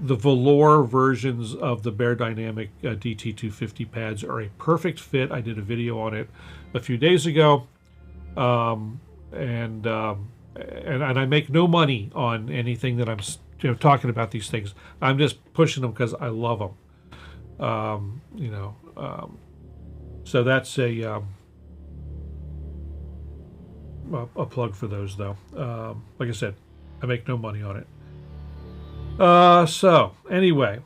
the velour versions of the Beyerdynamic DT250 pads are a perfect fit. I did a video on it a few days ago, and I make no money on anything that I'm talking about these things. I'm just pushing them because I love them. So that's a plug for those, though. Like I said, I make no money on it. So anyway,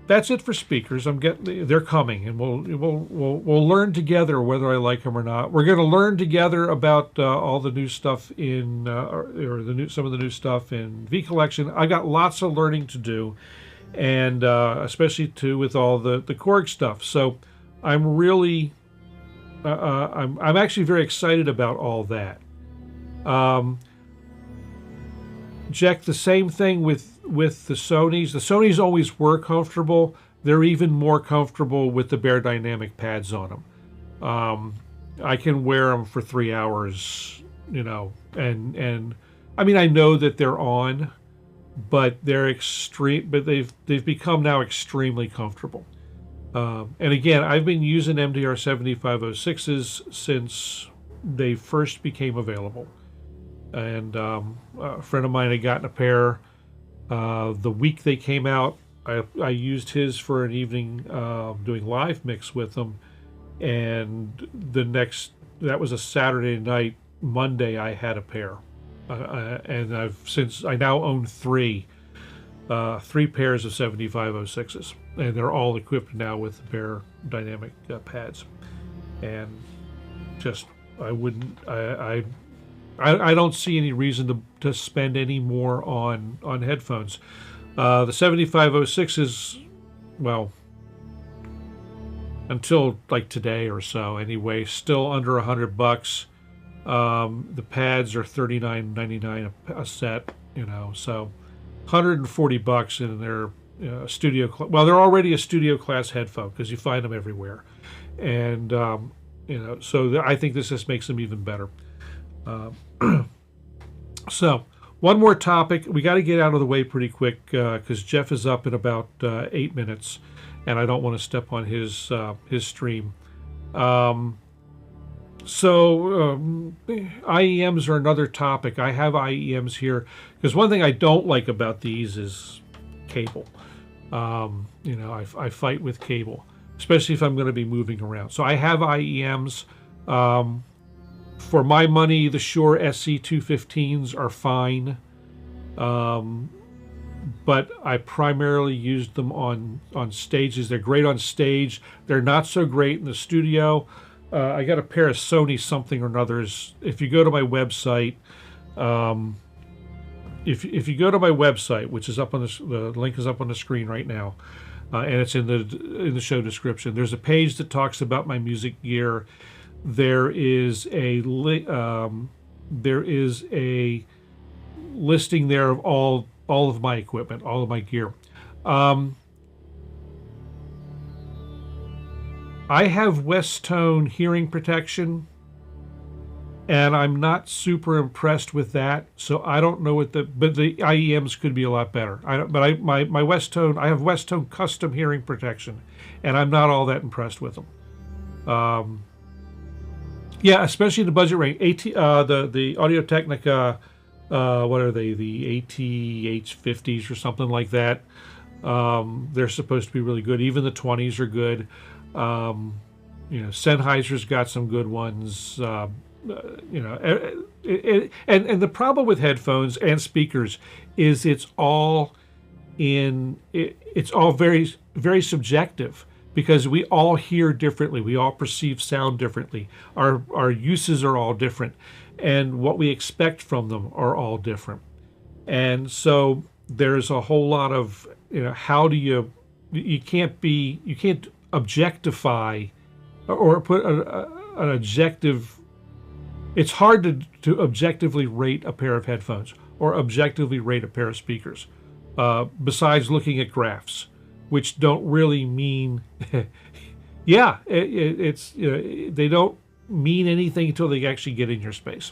that's it for speakers. They're coming, and we'll learn together whether I like them or not. We're going to learn together about all the new stuff in some of the new stuff in VCollection. I got lots of learning to do, and especially too with all the Korg stuff. So I'm really I'm actually very excited about all that. Jack, the same thing with the Sonys. The Sonys always were comfortable. They're even more comfortable with the Beyerdynamic pads on them. I can wear them for 3 hours, and I mean, I know that they're on, but they've become now extremely comfortable. And again, I've been using MDR-7506s since they first became available. And a friend of mine had gotten a pair the week they came out, I used his for an evening doing live mix with him, and that was a Saturday night. Monday I had a pair, and I now own three pairs of 7506s, and they're all equipped now with Bear dynamic pads, and just I don't see any reason to spend any more on headphones. The 7506s, well, until like today or so anyway, still under $100. The pads are $39.99 a set, so $140, and they're studio. Well, they're already a studio class headphone because you find them everywhere, and so I think this just makes them even better. So one more topic. We got to get out of the way pretty quick because Jeff is up in about 8 minutes, and I don't want to step on his stream. IEMs are another topic. I have IEMs here because one thing I don't like about these is cable. I fight with cable, especially if I'm going to be moving around. So I have IEMs. For my money, the Shure SC215s are fine, but I primarily used them on stages. They're great on stage. They're not so great in the studio. I got a pair of Sony something or others. If you go to my website, if you go to my website, which is up on the link is up on the screen right now, and it's in the show description. There's a page that talks about my music gear. There is a listing there of all of my equipment, all of my gear. I have Westone hearing protection, and I'm not super impressed with that. So I don't know but the IEMs could be a lot better. I have Westone custom hearing protection, and I'm not all that impressed with them. Yeah, especially in the budget range. The Audio-Technica, what are they? The ATH50s or something like that. They're supposed to be really good. Even the 20s are good. Sennheiser's got some good ones. And the problem with headphones and speakers is it's all very, very subjective. Because we all hear differently, we all perceive sound differently. Our uses are all different, and what we expect from them are all different. And so there's a whole lot of how do you can't objectify or put an objective. It's hard to objectively rate a pair of headphones or objectively rate a pair of speakers, besides looking at graphs, which don't really mean, they don't mean anything until they actually get in your space.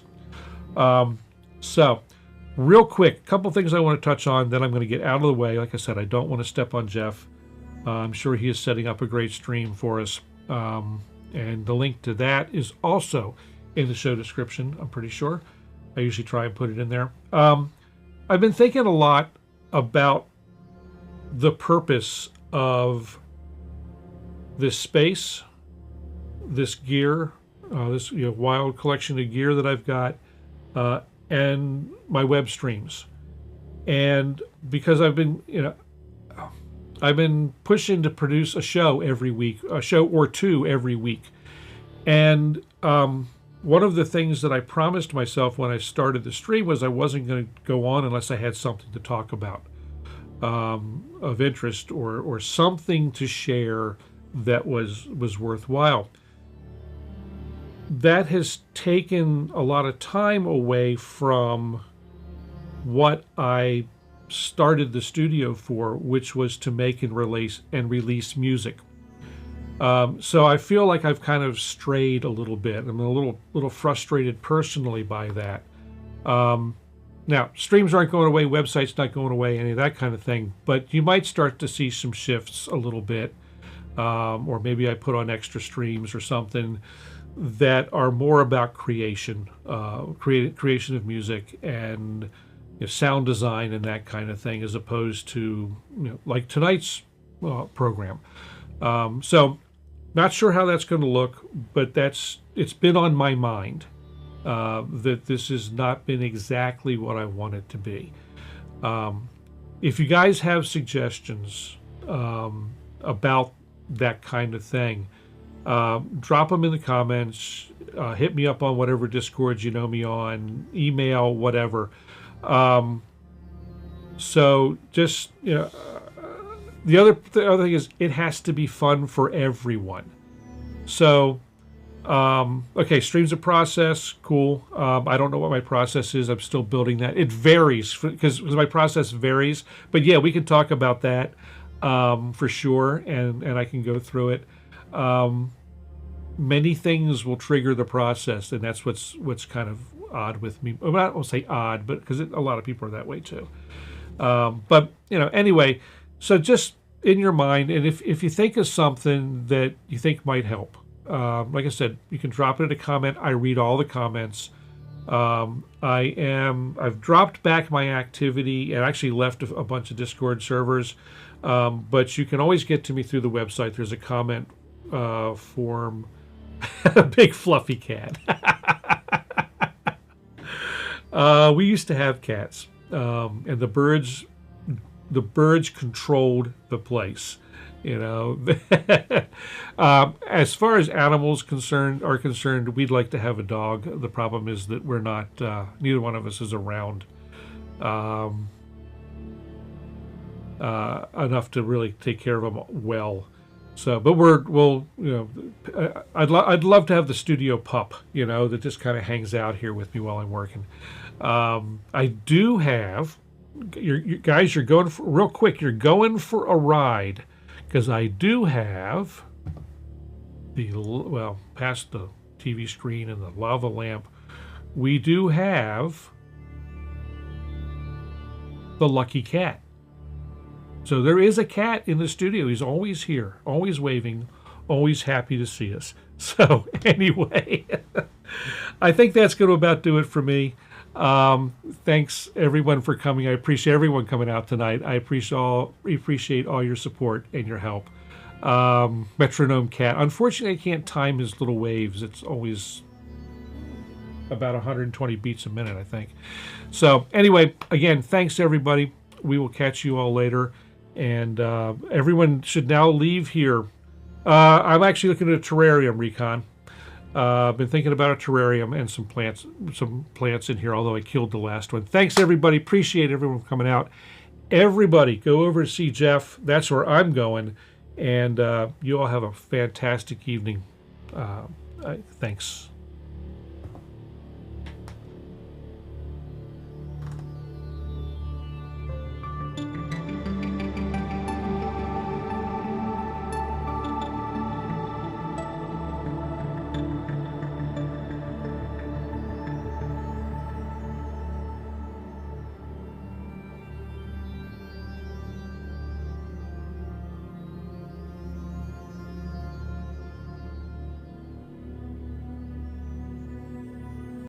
So, real quick, a couple things I want to touch on, then I'm going to get out of the way. Like I said, I don't want to step on Jeff. I'm sure he is setting up a great stream for us. And the link to that is also in the show description, I'm pretty sure. I usually try and put it in there. I've been thinking a lot about the purpose of this space, this gear, this wild collection of gear that I've got, and my web streams. And because I've been pushing to produce a show every week, a show or two every week. And one of the things that I promised myself when I started the stream was I wasn't going to go on unless I had something to talk about. Of interest or something to share that was worthwhile. That has taken a lot of time away from what I started the studio for, which was to make and release music. So I feel like I've kind of strayed a little bit. I'm a little frustrated personally by that. Now, streams aren't going away, websites not going away, any of that kind of thing, but you might start to see some shifts a little bit, or maybe I put on extra streams or something that are more about creation, creation of music, and sound design and that kind of thing, as opposed to like tonight's program. So not sure how that's going to look, but it's been on my mind that this has not been exactly what I want it to be. If you guys have suggestions about that kind of thing, drop them in the comments. Hit me up on whatever Discords you know me on, email, whatever. So just the other thing is, it has to be fun for everyone. So okay, streams of process, cool. I don't know what my process is. I'm still building that. It varies because my process varies. But yeah, we can talk about that for sure, and I can go through it. Many things will trigger the process, and that's what's kind of odd with me. Well, I won't say odd, but because a lot of people are that way too. But anyway, so just in your mind, and if you think of something that you think might help, like I said, you can drop it in a comment. I read all the comments. I've dropped back my activity and actually left a bunch of Discord servers, but you can always get to me through the website. There's a comment form. A big fluffy cat. We used to have cats, and the birds controlled the place. As far as animals are concerned, we'd like to have a dog. The problem is that we're not. Neither one of us is around enough to really take care of them well. So, but I'd love to have the studio pup, that just kind of hangs out here with me while I'm working. I do have, you guys, you're going for, real quick, you're going for a ride, because I do have past the TV screen and the lava lamp, we do have the lucky cat. So there is a cat in the studio. He's always here, always waving, always happy to see us. So anyway, I think that's going to about do it for me. Thanks everyone for coming. I appreciate everyone coming out tonight. I appreciate all your support and your help. Metronome Cat. Unfortunately, I can't time his little waves. It's always about 120 beats a minute, I think. So anyway, again, thanks everybody. We will catch you all later. And everyone should now leave here. I'm actually looking at a terrarium, Recon. I've been thinking about a terrarium and some plants in here, although I killed the last one. Thanks, everybody. Appreciate everyone coming out. Everybody, go over to see Jeff. That's where I'm going. And you all have a fantastic evening. Thanks.